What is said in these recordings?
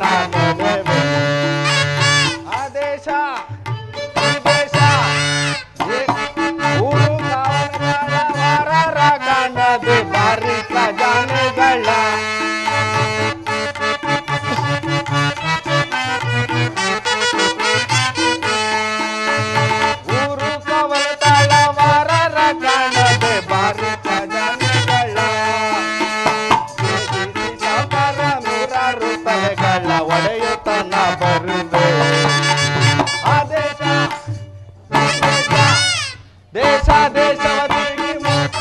ನೋಡೇವೆ. ಆ ದೇಶ ಈ ದೇಶ ಊರು ಕಾವಲುಗಾರ ವಾರರ ಕಾಣದೆ ಬಾರಿ ಖಜಾನೆಗಳ. ಊರು ಕಾವಲುಗಾರ ವಾರರ ಕಾಣದೆ ಬಾರಿ ಖಜಾನೆಗಳ. ಸಾಗರ ನೂರಾರು ತಲೆಗಳ ಒಡೆಯುತನ ಬರುವೆ. ಆ ದೇಶ ದೇಶ ದೇಶವ ತಿರುಗಿ ಮಾಡಿ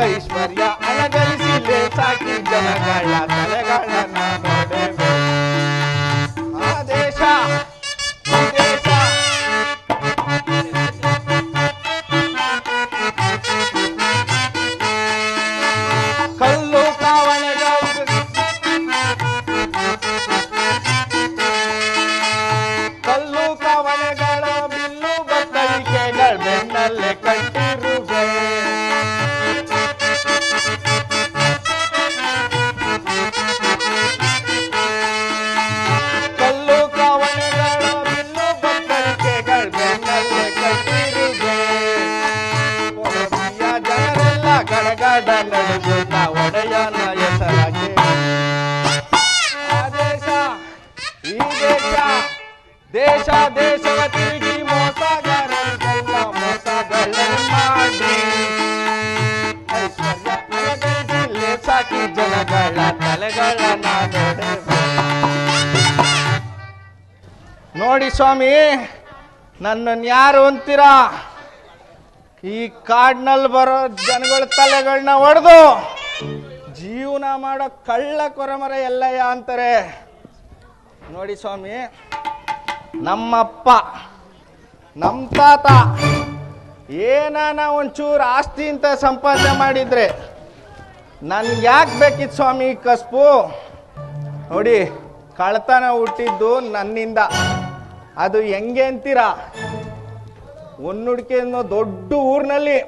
ಐಶ್ವರ್ಯ ಅಲಗರಿಸಿ ಲೇಸಾಕಿ ಜನಗಳ ತಲೆಗಳನ್ನ ನೋಡೇವೆ. ಆ ದೇಶ ಈ ದೇಶ ಕಲ್ಲು ಕಾವಣೆಗಳು ಕಲ್ಲು ಕಾವಣೆಗಳ ಬಿಲ್ಲು ಬತ್ತಳಿಕೆಗಳ ಬೆನ್ನಲ್ಲೇ ಕಟ್ಟಿರುವೆ. ಕಲ್ಲು ಕಾವಣೆಗಳ ಬಿಲ್ಲು ಬತ್ತಳಿಕೆಗಳ ಬೆನ್ನಲ್ಲೇ ಕಟ್ಟಿರುವೆ. ಕೊಡಗಿಯ ಜನರೆಲ್ಲ ಗಡಗಡ ನಡೆಯುತ್ತ ಒಡೆಯನ ಹೆಸರಾಗೆ. ಆ ದೇಶ ಈ ದೇಶ ದೇಶ ದೇಶವ ತಿರುಗಿ ಮೋಸಗಾರರಿಗೆಲ್ಲ ಮೋಸಗಳ ಮಾಡಿ ಐಶ್ವರ್ಯ ಅಲಗರಿಸಿ ಲೇಸಾಕಿ ಜನಗಳ ತಲೆಗಳನ್ನ ನೋಡೇವೆ. ನೋಡಿ ಸ್ವಾಮಿ, ನನ್ನನ್ನು ಯಾರು ಅಂತೀರಾ? ಈ ಕಾಡ್ನಲ್ಲಿ ಬರೋ ಜನಗಳ ತಲೆಗಳನ್ನ ಒಡೆದು ಜೀವನ ಮಾಡೋ ಕಳ್ಳ ಕೊರಮರ ಎಲ್ಲಯ್ಯ ಅಂತಾರೆ. ನೋಡಿ ಸ್ವಾಮಿ, ನಮ್ಮಪ್ಪ ನಮ್ಮ ತಾತ ಏನಾನ ಒಂಚೂರು ಆಸ್ತಿ ಅಂತ ಸಂಪಾದನೆ ಮಾಡಿದ್ರೆ ನನ್ಗೆ ಯಾಕೆ ಬೇಕಿತ್ತು ಸ್ವಾಮಿ ಈ ಕಸ್ಬು? ನೋಡಿ, ಕಳ್ತನ ಹುಟ್ಟಿದ್ದು ನನ್ನಿಂದ. ಅದು ಹೆಂಗೆ ಅಂತೀರಾ? ಒನ್ನುಡಿಕೆ ಅನ್ನೋ ದೊಡ್ಡ ಊರಿನಲ್ಲಿ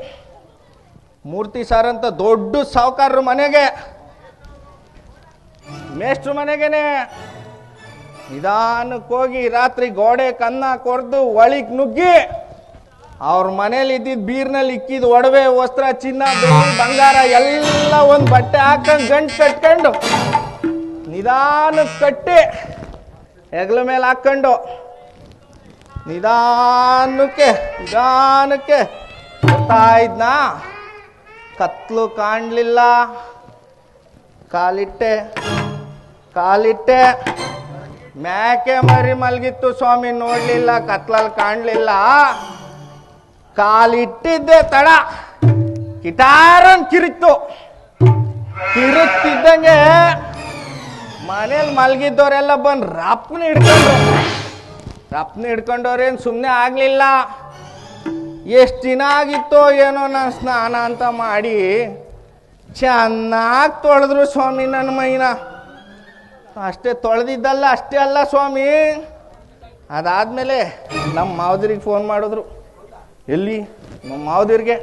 ಮೂರ್ತಿ ಸಾರ್ ಅಂತ ದೊಡ್ಡ ಸಾಹುಕಾರರ ಮನೆಗೆ, ಮೇಷ್ಟ್ರ ಮನೆಗೇನೆ ನಿಧಾನಕ್ಕೆ ಹೋಗಿ ರಾತ್ರಿ ಗೋಡೆ ಕನ್ನ ಕೊರ್ದು ಒಳಿಗೆ ನುಗ್ಗಿ ಅವ್ರ ಮನೇಲಿ ಇದ್ದಿದ್ದು ಬೀರ್ನಲ್ಲಿ ಇಕ್ಕಿದ್ದು ಒಡವೆ ವಸ್ತ್ರ ಚಿನ್ನ ಬೆಳ್ಳಿ ಬಂಗಾರ ಎಲ್ಲ ಒಂದು ಬಟ್ಟೆ ಹಾಕೊಂಡು ಗಂಟು ಕಟ್ಕೊಂಡು ನಿಧಾನಕ್ಕೆ ಕಟ್ಟಿ ಹೆಗಲ ಮೇಲೆ ಹಾಕ್ಕೊಂಡು ನಿಧಾನಕ್ಕೆ ಬರ್ತಾ ಇದ್ನ. ಕತ್ಲು ಕಾಣಲಿಲ್ಲ. ಕಾಲಿಟ್ಟೆ ಮ್ಯಾಕೆ ಮರಿ ಮಲಗಿತ್ತು ಸ್ವಾಮಿ, ನೋಡ್ಲಿಲ್ಲ, ಕತ್ಲಲ್ಲಿ ಕಾಣಲಿಲ್ಲ. ಕಾಲಿಟ್ಟಿದ್ದೆ ತಡ ಕಿಟಾರನ್ ಕಿರುತ್ತಿದ್ದಂಗೆ ಮನೇಲಿ ಮಲಗಿದ್ದವರೆಲ್ಲ ಬಂದು ರಪ್ನ ಹಿಡ್ಕೊಂಡವ್ರೇನು ಸುಮ್ಮನೆ ಆಗಲಿಲ್ಲ. ಎಷ್ಟು ದಿನ ಆಗಿತ್ತೋ ಏನೋ ನಾನು ಸ್ನಾನ ಅಂತ ಮಾಡಿ ಚೆನ್ನಾಗಿ ತೊಳೆದ್ರು ಸ್ವಾಮಿ ನನ್ನ ಮೈನ. ಅಷ್ಟೇ ತೊಳೆದಿದ್ದಲ್ಲ, ಅಷ್ಟೇ ಅಲ್ಲ ಸ್ವಾಮಿ, ಅದಾದಮೇಲೆ ನಮ್ಮ ಮಾವದಿರಿಗೆ ಫೋನ್ ಮಾಡಿದ್ರು. ಎಲ್ಲಿ ನಮ್ಮ ಮಾವದಿರಿಗೆ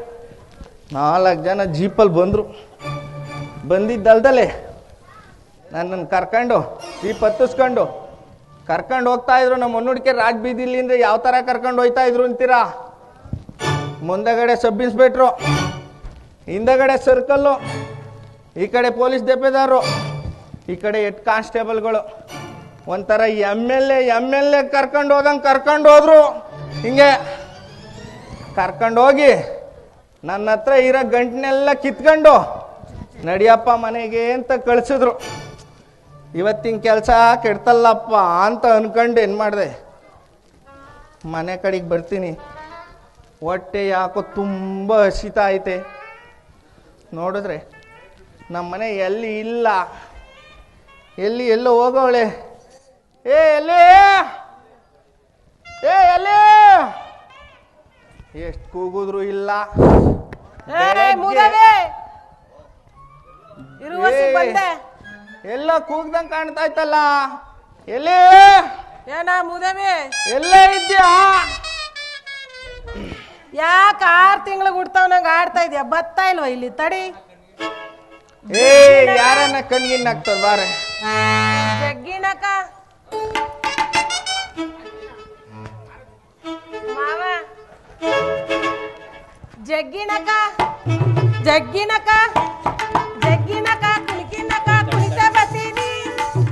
4 ಜನ ಜೀಪಲ್ಲಿ ಬಂದರು. ಬಂದಿದ್ದಲ್ದಲೆ ನನ್ನನ್ನು ಕರ್ಕೊಂಡು ಜೀಪ್ ಹತ್ತಿಸ್ಕೊಂಡು ಕರ್ಕೊಂಡು ಹೋಗ್ತಾಯಿದ್ರು. ನಮ್ಮ ಮುನ್ನುಡಿಕೆ ರಾಜ್ ಬೀದಿಲಿಂದ ಯಾವ ಥರ ಕರ್ಕೊಂಡು ಹೋಗ್ತಾಯಿದ್ರು ಅಂತೀರಾ? ಮುಂದಗಡೆ ಸಬ್ ಇನ್ಸ್ಪೆಕ್ಟ್ರು, ಹಿಂದಗಡೆ ಸರ್ಕಲ್ಲು, ಈ ಕಡೆ ಪೊಲೀಸ್ ದೆಪ್ಪೆದಾರರು, ಈ ಕಡೆ ಹೆಡ್ ಕಾನ್ಸ್ಟೇಬಲ್ಗಳು. ಒಂಥರ ಎಮ್ ಎಲ್ ಎ ಕರ್ಕೊಂಡು ಹೋದಂಗೆ ಕರ್ಕೊಂಡು ಹೋದ್ರು. ಹಿಂಗೆ ಕರ್ಕೊಂಡು ಹೋಗಿ ನನ್ನ ಹತ್ರ ಇರೋ ಗಂಟನೆಲ್ಲ ಕಿತ್ಕೊಂಡು ನಡಿಯಪ್ಪ ಮನೆಗೆ ಅಂತ ಕಳಿಸಿದ್ರು. ಇವತ್ತಿನ ಕೆಲಸ ಕೆಡ್ತಲ್ಲಪ್ಪ ಅಂತ ಅನ್ಕೊಂಡು ಏನು ಮಾಡಿದೆ, ಮನೆ ಕಡೆಗೆ ಬರ್ತೀನಿ. ಹೊಟ್ಟೆ ಯಾಕೋ ತುಂಬ ಹಸಿತಾ ಐತೆ. ನೋಡಿದ್ರೆ ನಮ್ಮ ಮನೆ ಎಲ್ಲಿ ಇಲ್ಲ, ಎಲ್ಲೋ ಹೋಗೋಳೆ. ಎಲ್ಲಿ ಎಷ್ಟು ಕೂಗುದ್ರು ಇಲ್ಲ. ಎಲ್ಲ ಕೂಗ್ದಂಗೆ ಕಾಣ್ತಾ ಇತ್ತಲ್ಲ. ಎಲ್ಲಿ ಎಲ್ಲೇ ಇದ್ಯಾ? ಯಾಕೆ 6 ತಿಂಗಳಿಗೆ ಹುಡ್ತಾವ್ ನಂಗೆ ಆಡ್ತಾ ಇದ್ಯಾ? ಬತ್ತಾ ಇಲ್ವಾ ಇಲ್ಲಿ? ತಡಿ ಏ ಯಾರನ್ನ ಕಣ್ಗಿನ್ ಹಾಕ್ತಾರ ಬಾರೆ ಜಗ್ಗಿನಕ ಮಾವ ಜಗ್ಗಿನಕ ಜಗ್ಗಿನಕ ಜಗ್ಗಿನಕ ಕುಣಿಕಿನಕ ಕುಣಿತ ಬರ್ತೀನಿ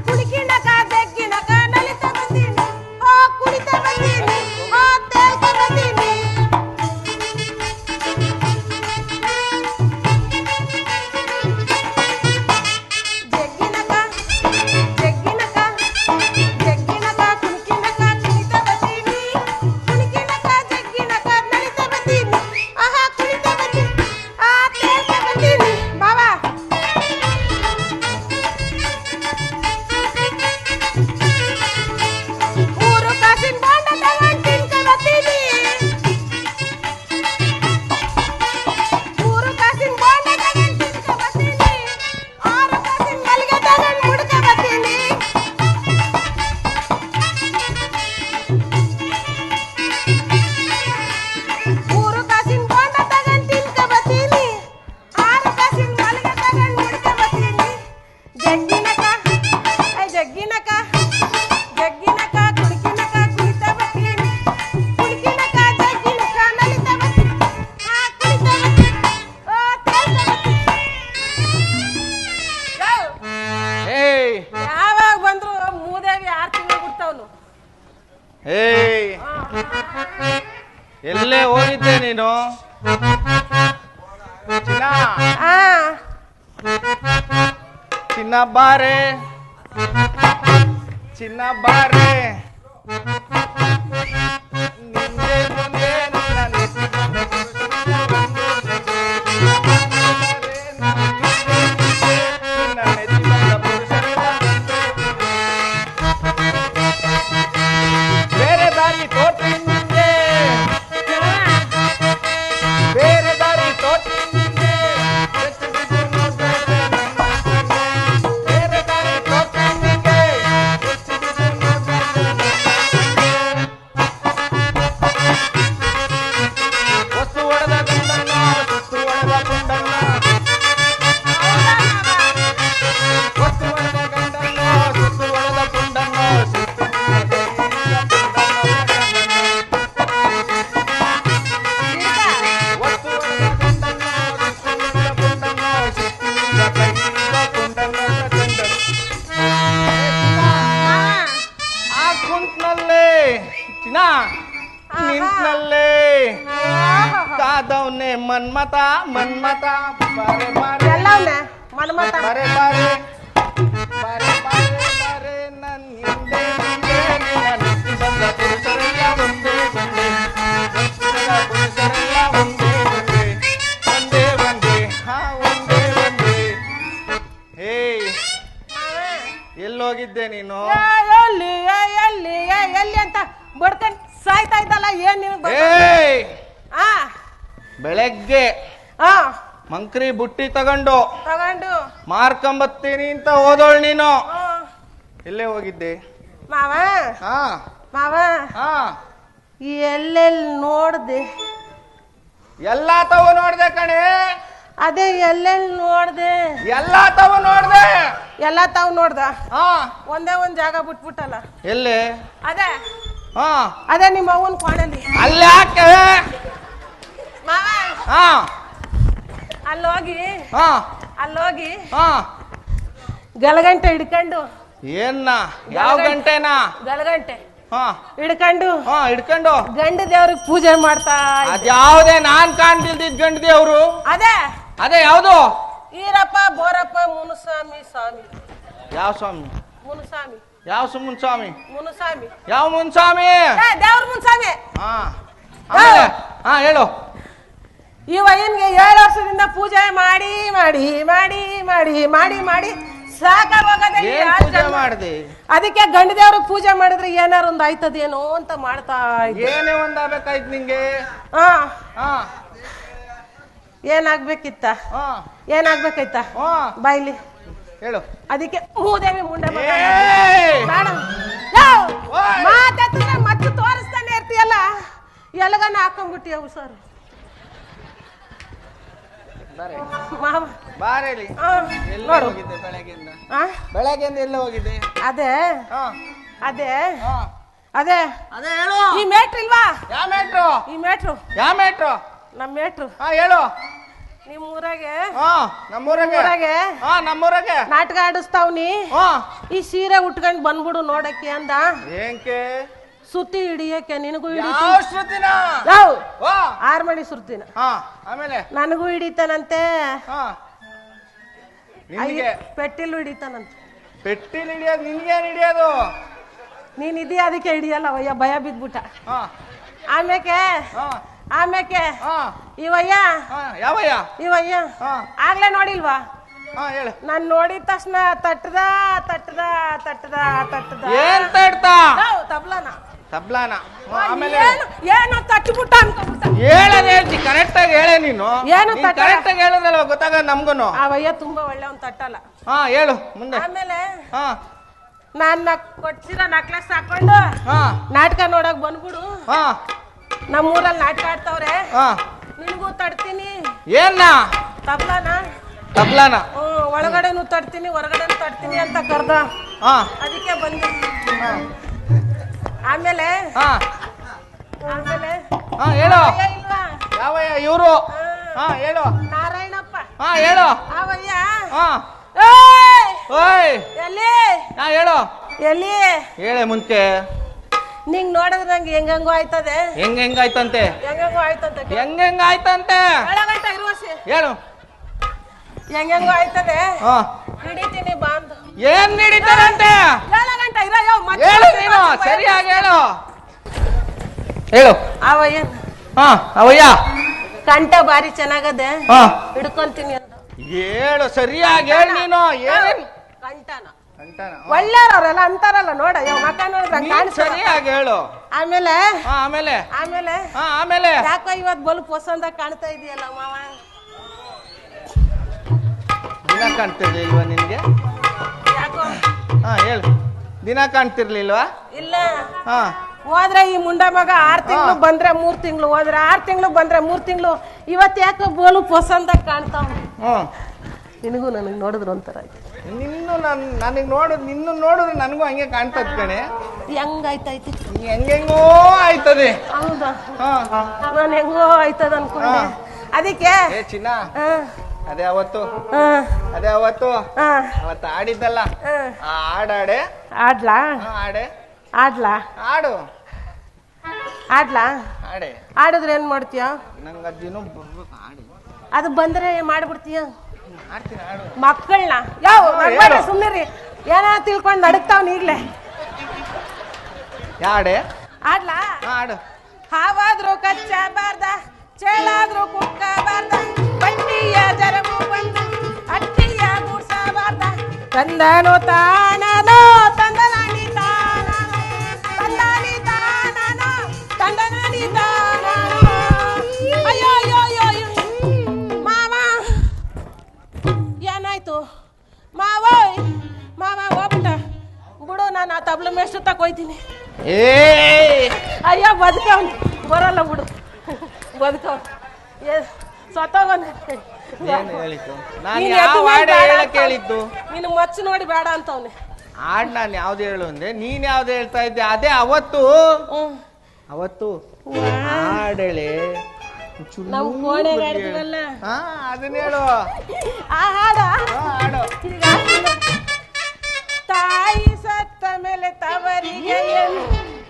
ಕುಣಿಕಿನಕ ಜಗ್ಗಿನಕ ನಲಿತ ಬರ್ತೀನಿ ಓ ಕುಣಿತ ಬರ್ತೀನಿ ಓ ತೇಲ್ಕ ಬರ್ತೀನಿ ಜಗ್ಗಿನಕ ಜಗ್ಗಿನಕ ಜಗ್ಗಿನಕ ಕುಣಿಕಿನಕ ಕುಣಿತ ಬರ್ತೀನಿ ಕುಣಿಕಿನಕ ಜಗ್ಗಿನಕ ನಲಿತ ಬರ್ತೀನಿ ಆಹಾ ಕುಣಿತ ಬರ್ತೀನಿ ಆ ತೇಲ್ಕ ಬರ್ತೀನಿ ಬಾವಾ ಮೂರು ಕಾಸಿನ ಬಾಂಡ ತಗೊಂಡು ತಿನ್ಕ ಬರ್ತೀನಿ ಮೂರು ಕಾಸಿನ ಬಾಂಡ ತಗೊಂಡು ತಿನ್ಕ ಬರ್ತೀನಿ ಆರು ಕಾಸಿನ ಮಲ್ಲಿಗೆ ತಗೊಂಡು ಮುಡ್ಕ ಬರ್ತೀನಿ ಮೂರು ಕಾಸಿನ ಬಾಂಡ ತಗೊಂಡು ತಿನ್ಕ ಬರ್ತೀನಿ ಆರು ಕಾಸಿನ ಮಲ್ಲಿಗೆ ತಗೊಂಡು ಮುಡ್ಕ ಬರ್ತೀನಿ ಜಗ್ಗಿನಕ ಐ ಜಗ್ಗಿನಕ ಜಗ್ಗಿನಕ ಕುಣಿಕಿನಕ ಕುಣಿತ ಬರ್ತೀನಿ ಕುಣಿಕಿನಕ ಜಗ್ಗಿನಕ ನಲಿತ ಬರ್ತೀನಿ ಆ ಕುಣಿತ ಬರ್ತೀನಿ ಓ ತೇಲ್ಕ ಬರ್ತೀನಿ ಏಯ್ ಯಾವಾಗ ಬಂದ್ರು ಮೂದೇವಿ 6 ತಿಂಗಳು ಬಿಡ್ತಾವನು ಏಯ್ ಎಲ್ಲೇ ಹೋಗಿದ್ದೆ ನೀನು ಚಿನ್ನ ಆ ಚಿನ್ನ ಬಾರೆ ಚಿನ್ನ ಬಾರೆ ನಿಂದೆ ಮುಂದೆ ನನ್ನ ನೆತ್ತಿ ಬಂದ ನಿನ್ನ ನೆತ್ತಿ ಬಂದ ಪುರುಷರೆಲ್ಲ ಬೇರೆ ದಾರಿ ತೋರ್ತೀನಿ ನಿಂಗೆ ಬೇರೆ ದಾರಿ ತೋರ್ತೀನಿ ನಿಂಗೆ ಎಷ್ಟು ಬಿದ್ದು ನೋಡ್ಬೇಡ ಬೇರೆ ದಾರಿ ತೋರ್ತೀನಿ ನಿಂಗೆ ಎಷ್ಟು ಬಿದ್ದು ನೋಡ್ಬೇಡ ವಸ್ತು ಹೊಡೆದ ಗಂಡನ್ನ ಸುತ್ತು ಹೊಡೆದ ಪುಂಡನ್ನ ವಸ್ತು ಹೊಡೆದ ಗಂಡನ್ನ ಸುತ್ತು ಹೊಡೆದ ಪುಂಡನ್ನ ಸುತ್ತು ವಸ್ತು ಹೊಡೆದ ಗಂಡನ್ನ ಸುತ್ತು ಹೊಡೆದ ಪುಂಡನ್ನ ಸುತ್ತಿನಿಂದ ಕೈಯಿಂದ ಪುಂಡನ್ನ ಕಂಡನು ಆ ಕುಂಟ್ನಲ್ಲೇ ಚಿನ್ನ ನಿಂತ್ನಲ್ಲೇ ಕಾದವ್ನೆ ಮನ್ಮತ ಮನ್ಮತ ಬಾರೆ ಬಾರೆ ಎಲ್ಲವನ್ನ ಮನ್ಮತ ಬಾರೆ ಬಾರೆ ಬಾರೆ ಬಾರೆ ಬಾರೆ ನನ್ನ ಹಿಂದೆ ಹಿಂದೆ ನಿನ್ನ ನೆತ್ತಿ ಬಂದ ಪುರುಷರೆಲ್ಲ ಒಂದೇ ಒಂದೇ ವಸ್ತುಗಳ ಪುರುಷರೆಲ್ಲ ಒಂದೇ ಒಂದೇ ಒಂದೇ ಒಂದೇ ಹಾ ಒಂದೇ ಒಂದೇ ಹೇಯ್ ಎಲ್ಲೋಗಿದ್ದೆ ನೀನು ಎಲ್ಲಿ ಎಲ್ಲಿ ಎಲ್ಲಿ ಅಂತ ಬಡ್ಕೊಂಡು ಸಾಯ್ತಾ ಇದ್ದಲ್ಲ ಏನ್ ನಿನಗೆ ಏಯ್ ಆ ಬೆಳಗ್ಗೆ ಆ ಮಂಕ್ರಿ ಬುಟ್ಟಿ ತಗೊಂಡು ತಗೊಂಡು ಮಾರ್ಕೊಂಬತ್ತೀನಿ ಅಂತ ಹೋದೋಳು ನೀನು ಆ, ಎಲ್ಲೇ ಹೋಗಿದ್ದೆ ಮಾವ ಹಾ ಮಾವ ಹಾ ಎಲ್ಲೆಲ್ಲಿ ನೋಡ್ದೆ ಎಲ್ಲಾ ತವ ನೋಡ್ದೆ ಕಣೆ ಅದೇ ಎಲ್ಲೆಲ್ಲಿ ನೋಡ್ದೆ ಎಲ್ಲಾ ತವ ನೋಡ್ದೆ ಎಲ್ಲ ತಾವ್ ನೋಡ್ದ ಹಾ ಒಂದೇ ಒಂದ್ ಜಾಗ ಬಿಟ್ಬಿಟ್ಟಲ್ಲ ಎಲ್ಲಿ ಅದೇ ಹಾ ಅದೇ ನಿಮ್ಮ ಅವನ್ ಕೋಣಲ್ಲಿ ಅಲ್ಲಿ ಯಾಕೆ ಮಾವ ಹಾ ಅಲ್ಲೋಗಿ ಹಾ ಅಲ್ಲೋಗಿ ಹಾ ಗಲಗಂಟೆ ಹಿಡ್ಕೊಂಡು ಏನ್ನ ಯಾವ ಗಂಟೆನಾ ಗಲಗಂಟೆ ಹಾ ಹಿಡ್ಕೊಂಡು ಹಾ ಹಿಡ್ಕೊಂಡು ಗಂಡ ದೇವ್ರಿಗೆ ಪೂಜೆ ಮಾಡ್ತಾ ಅದ್ಯಾವ್ದೇ ನಾನ್ ಕಾಣ್ತಿಲ್ದಿದ್ ಗಂಡದಿ ಅವರು ಅದೇ ಅದೇ ಯಾವ್ದು ಈರಪ್ಪ ಬೋರಪ್ಪ ಮುನುಸ್ವಾಮಿ ಸ್ವಾಮಿ ಯಾವ ಸ್ವಾಮಿ ಮುನುಸ್ವಾಮಿ ಯಾವ ಸುಮ್ಮನ್ ಸ್ವಾಮಿ ಮುನುಸ್ವಾಮಿ ಯಾವ ಮುನ್ಸ್ವಾಮಿ ದೇವ್ರ ಮುನ್ಸ್ವಾಮಿ ಹಾ ಆಮೇಲೆ ಹಾ ಹೇಳು ಈ ವಯನ್ಗೆ 7 ವರ್ಷದಿಂದ ಪೂಜೆ ಮಾಡಿ ಮಾಡಿ ಮಾಡಿ ಮಾಡಿ ಮಾಡಿ ಮಾಡಿ ಸಾಕಾಗೋಗದೆ ಏನ್ ಪೂಜೆ ಮಾಡ್ದೆ ಅದಕ್ಕೆ ಗಂಡ ದೇವ್ರಿಗೆ ಪೂಜೆ ಮಾಡಿದ್ರೆ ಏನಾರು ಒಂದ್ ಆಯ್ತದೇನೋ ಅಂತ ಮಾಡ್ತಾ ಇದ್ದೆ ಏನೇ ಒಂದಾಗಬೇಕಾಯ್ತು ನಿಂಗೆ ಹಾ ಹಾ ಏನಾಗ್ಬೇಕಿತ್ತ ಹಾ ಏನಾಗ್ಬೇಕಾಯ್ತ ಹಾ ಬಾಯ್ಲಿ ಹೇಳು ಅದಕ್ಕೆ ಮೂದೇವಿ ಮುಂಡೆ ಏಯ್! ಓಯ್! ಮಾತಾಡ್ತಿದ್ರೆ ಮತ್ತೆ ತೋರಿಸ್ತಾನೆ ಇರ್ತೀಯಲ್ಲ ಎಲಗನ ಹಾಕೊಂಡ್ಬಿಟ್ಟಿಯವು ಸರ್ ಮಾವ ಬಾರೇಲಿ ಆ, ಎಲ್ಲ ನೋಡು ಹೋಗಿದ್ದೆ ಬೆಳಗ್ಗೆಯಿಂದ ಆ, ಬೆಳಗ್ಗೆಯಿಂದ ಎಲ್ಲ ಹೋಗಿದ್ದೆ ಅದೇ ಹಾ ಅದೇ ಹಾ ಅದೇ ಅದೇ ಹೇಳು ಈ ಮೇಟ್ರ್ ಇಲ್ವಾ ಯಾವ ಮೇಟ್ರು ಈ ಮೇಟ್ರು ಯಾವ ಮೇಟ್ರು ನಮ್ಮ ಮೇಟ್ರು ಹಾ ಹೇಳು ನಿಮ್ ಊರಾಗೆ ಹಾ ನಮ್ಮೂರಾಗೆ ಊರಾಗೆ ಹಾ ನಮ್ಮೂರಾಗೆ ನಾಟಕ ಆಡಿಸ್ತಾವ್ನಿ ಹಾ ಈ ಸೀರೆ ಉಟ್ಕೊಂಡ್ ಬಂದ್ಬಿಡು ನೋಡಕ್ಕೆ ಅಂದ ಏನ್ಕೆ ಸುತ್ತಿ ಹಿಡಿಯಕ್ಕೆ ನಿನಗೂ ಯಾವ ಹಿಡಿತು ಶ್ರುತಿನ ಯಾವ ವಾ 6 ಮಣಿ ಸುರ್ತಿನ ಹಾ ಆಮೇಲೆ ನನಗೂ ಹಿಡಿತಾನಂತೆ ಹಾ ನಿನ್ಗೆ ಪೆಟ್ಟಿಲು ಹಿಡಿತಾನಂತೆ ಪೆಟ್ಟಿಲ್ ಹಿಡಿಯೋದು ನಿನ್ಗೇನ್ ಹಿಡಿಯೋದು ನೀನ್ ಇದೀಯ ಅದಕ್ಕೆ ಹಿಡಿಯಲ್ಲ ಅವಯ್ಯ ಭಯ ಬಿದ್ಬಿಟ್ಟ ಹಾ ಆಮೇಕೆ ಹಾ ಆಮೇಕೆ ಹಾ ಇವಯ್ಯ ಹಾ ಯಾವಯ್ಯ ಇವಯ್ಯ ಹಾ ಆಗ್ಲೇ ನೋಡಿಲ್ವಾ ಹಾ ಹೇಳು ನಾನ್ ನೋಡಿದ ತಕ್ಷಣ ತಟ್ಟದ ತಟ್ಟದ ತಟ್ಟದ ತಟ್ಟದ ಏನ್ ತಡ್ತಾ ತಬ್ಲಾನ ತಬ್ಲಾನ ಆಮೇಲೆ ಏನೋ ತಟ್ಟಿಬಿಟ್ಟ ಅನ್ಕೊಂಬಿಟ್ಟ ಹೇಳೋದ್ ಹೇಳ್ತಿ ಕರೆಕ್ಟ್ ಆಗಿ ಹೇಳೆ ನೀನು ಏನು ತಟ್ಟ ಕರೆಕ್ಟ್ ಆಗಿ ಹೇಳೋದಲ್ವ ಗೊತ್ತಾಗ ನಮ್ಗುನು ಅವಯ್ಯ ತುಂಬಾ ಒಳ್ಳೆ ಅವ್ನ್ ತಟ್ಟಲ್ಲ ಹಾ ಹೇಳು ಮುಂದೆ ಆಮೇಲೆ ಹಾ ನಾನ್ ಕೊಡ್ಸಿರೋ ನಕ್ಲೆಸ್ ಹಾಕೊಂಡು ಹಾ ನಾಟಕ ನೋಡಕ್ ಬಂದ್ಬಿಡು ಹಾ ನಮ್ಮೂರಲ್ಲಿ ನಾಟಕ ಆಡ್ತಾವ್ರೆ ಹಾ ನಿನಗೂ ತಡ್ತೀನಿ ಏನ್ನ ತಬ್ಲಾನ ತಬ್ಲಾನ ಒಳಗಡೆನು ತಡ್ತೀನಿ ಹೊರಗಡೆನು ತಡ್ತೀನಿ ಅಂತ ಕರ್ದ ಹಾ ಅದಕ್ಕೆ ಬಂದೆ ಆಮೇಲೆ ಹಾ ಆಮೇಲೆ ಹಾ ಹೇಳು ಅವಯ್ಯ ಇಲ್ವಾ ಯಾವಯ್ಯ ಇವ್ರು ಹಾ ಹೇಳು ನಾರಾಯಣಪ್ಪ ಹಾ ಹೇಳು ಅವಯ್ಯ ಹಾ ಏಯ್! ಓಯ್ ಎಲ್ಲಿ ಹಾ ಹೇಳು ಎಲ್ಲಿ ಹೇಳೆ ಮುಂಚೆ ನಿಂಗ್ ನೋಡಿದ್ರೆ ನಂಗೆ ಹೆಂಗಂಗೋ ಆಯ್ತದೆ ಹೆಂಗಾಯ್ತಂತೆ ಹೆಂಗಂಗೋ ಆಯ್ತದೆ ಹೆಂಗಾಯ್ತಂತೆ ಒಳಗಂಟ ಇರುವಸಿ ಹೇಳು ಹೆಂಗಂಗೋ ಆಯ್ತದೆ ಹಾ ಹಿಡಿತೀನಿ ಬಾಂದ್ ಏನ್ ನಡೀತಾರಂತೆ ಗಂಟ ಇರೋ ಯಾವ ಹೇಳು ನೀನು ಸರಿಯಾಗಿ ಹೇಳು ಹೇಳು ಅವಯ್ಯ ಹಾ ಅವಯ್ಯ ಕಂಠ ಬಾರಿ ಚೆನ್ನಾಗದೆ ಹಾ ಹಿಡ್ಕೊಂತೀನಿ ಅಂತ ಹೇಳು ಸರಿಯಾಗಿ ಹೇಳು ನೀನು ಏನ್ ಕಂಠನ ಅಂತಾನ ಒಳ್ಳೆಯವ್ರಲ್ಲ ಅಂತಾರಲ್ಲ ನೋಡ ಯಾವ ಮಕ್ಕ ನೋಡಿದ್ರೆ ನೀನ್ ಸರಿಯಾಗಿ ಹೇಳು ಆಮೇಲೆ ಹಾ ಆಮೇಲೆ ಆಮೇಲೆ ಹಾ ಆಮೇಲೆ ಯಾಕೋ ಇವತ್ ಬಲು ಪಸಂದ ಕಾಣ್ತಾ ಇದೆಯಲ್ಲ ಮಾವ ದಿನ ಕಾಣ್ತಿರ್ಲಿಲ್ವಾ ನಿನ್ಗೆ ಯಾಕೋ ಹಾ ಹೇಳು ದಿನ ಕಾಣ್ತಿರ್ಲಿಲ್ವಾ ಇಲ್ಲ ಹಾ ಹೋದ್ರೆ ಈ ಮುಂಡ ಮಗ 6 ತಿಂಗಳು ಬಂದ್ರೆ 3 ತಿಂಗಳು ಹೋದ್ರೆ 6 ತಿಂಗಳು ಬಂದ್ರೆ 3 ತಿಂಗಳು ಇವತ್ ಯಾಕೋ ಬೋಲು ಪಸಂದ ಕಾಣ್ತಾವ ಹ್ಮ್ ನಿನಗೂ ನನಗೆ ನೋಡಿದ್ರು ಒಂಥರ ಆಯ್ತು ನಿನ್ನು ನನಗೆ ನಿನ್ನು ನೋಡಿದ್ರೆ ನನಗೂ ಹಂಗೆ ಕಾಣ್ತದ ಕಣೆ ಹೆಂಗಾಯ್ತೈತಿ ಹೆಂಗೆಂಗೋ ಆಯ್ತದೆ ಹೌದಾ ಹಾ ನಾನು ಹೆಂಗೋ ಆಯ್ತದ ಅನ್ಕೊಂಡೆ ಅದಕ್ಕೆ ಏ ಚಿನ್ನ ಹಾ ಅದೇ ಅವತ್ತು ಹಾ ಅದೇ ಅವತ್ತು ಹಾ ಅವತ್ತು ಆಡಿದ್ದಲ್ಲ ಹಾ ಆ ಆಡಾಡೆ ಆಡ್ಲಾ ಹಾ ಆಡೆ ಆಡ್ಲಾ ಆಡು ಆಡ್ಲಾ ಆಡೆ ಆಡಿದ್ರೆ ಏನ್ ಮಾಡ್ತೀಯ ನಂಗೆ ಅದಿನೂ ಬರ್ಬೇಕು ಆಡಿ ಅದು ಬಂದ್ರೆ ಮಾಡ್ಬಿಡ್ತೀಯ ಆಡ್ತೀನಿ ಆಡು ಮಕ್ಕಳನ್ನ ಯಾವ ಹೇಳು. ಸುಮ್ಮನೆ ಏನ ತಿಳ್ಕೊಂಡು ನಡುಕ್ತಾವ್ ಈಗ್ಲೇ ಯಾಡೆ ಆಡ್ಲಾ ಹಾ ಆಡು ಹಾವಾದ್ರೂ ಕಚ್ಚಬಾರ್ದ ಚೇಳಾದ್ರೂ ಕುಕ್ಕಬಾರ್ದ ಬಂಡಿಯ ಜರಗು ಬಂದು ಅಟ್ಟಿಯ ಮೂಡ್ಸಬಾರ್ದ ತಂದನು ತಾನನೋ ತಂದನಾನಿ ತಾನನೋ ತಂದಾನಿ ತಾನನೋ ತಂದನಾನಿ ತಾನನೋ ಅಯ್ಯೋ ಅಯ್ಯೋ ಅಯ್ಯೋ ಅಯ್ಯೋ ಮಾವ ಏನಾಯ್ತು ಮಾವೋಯ್ ಮಾವ ಹೋಗ್ಬಿಟ್ಟ ಬಿಡು ನಾನು ಆ ತಬ್ಲ ಮೇಷ್ಟು ತಕೊಯ್ತೀನಿ ಏ ಅಯ್ಯೋ ಬದುಕವ್ನು ಬರಲ್ಲ ಬಿಡು ಬದುಕವ್ ಸತ್ತೋಗನ್ ಏನು ಹೇಳಿದ್ದು ನಾನು ಯಾವ ಹಾಡು ಹೇಳಕ್ ಹೇಳಿದ್ದು ನೀನು ಮಚ್ಚು ನೋಡಿ ಬೇಡ ಅಂತವ್ನೆ ಹಾಡ್ ನಾನು ಯಾವ್ದು ಹೇಳು ಅಂದೆ ನೀನ್ ಯಾವ್ದು ಹೇಳ್ತಾ ಇದ್ದೆ ಅದೇ ಅವತ್ತು ಅವತ್ತು ಹಾಡೇಳೆ ನಾವು ಕೋಣೆ ಹಾಡ್ತೀವಲ್ಲ ಹಾ ಅದನ್ನ ಹೇಳು ಆ ಹಾಡ ಹಾಡು ಈಗ ತಾಯಿ ಸತ್ತ ಮೇಲೆ ತವರಿಗೆ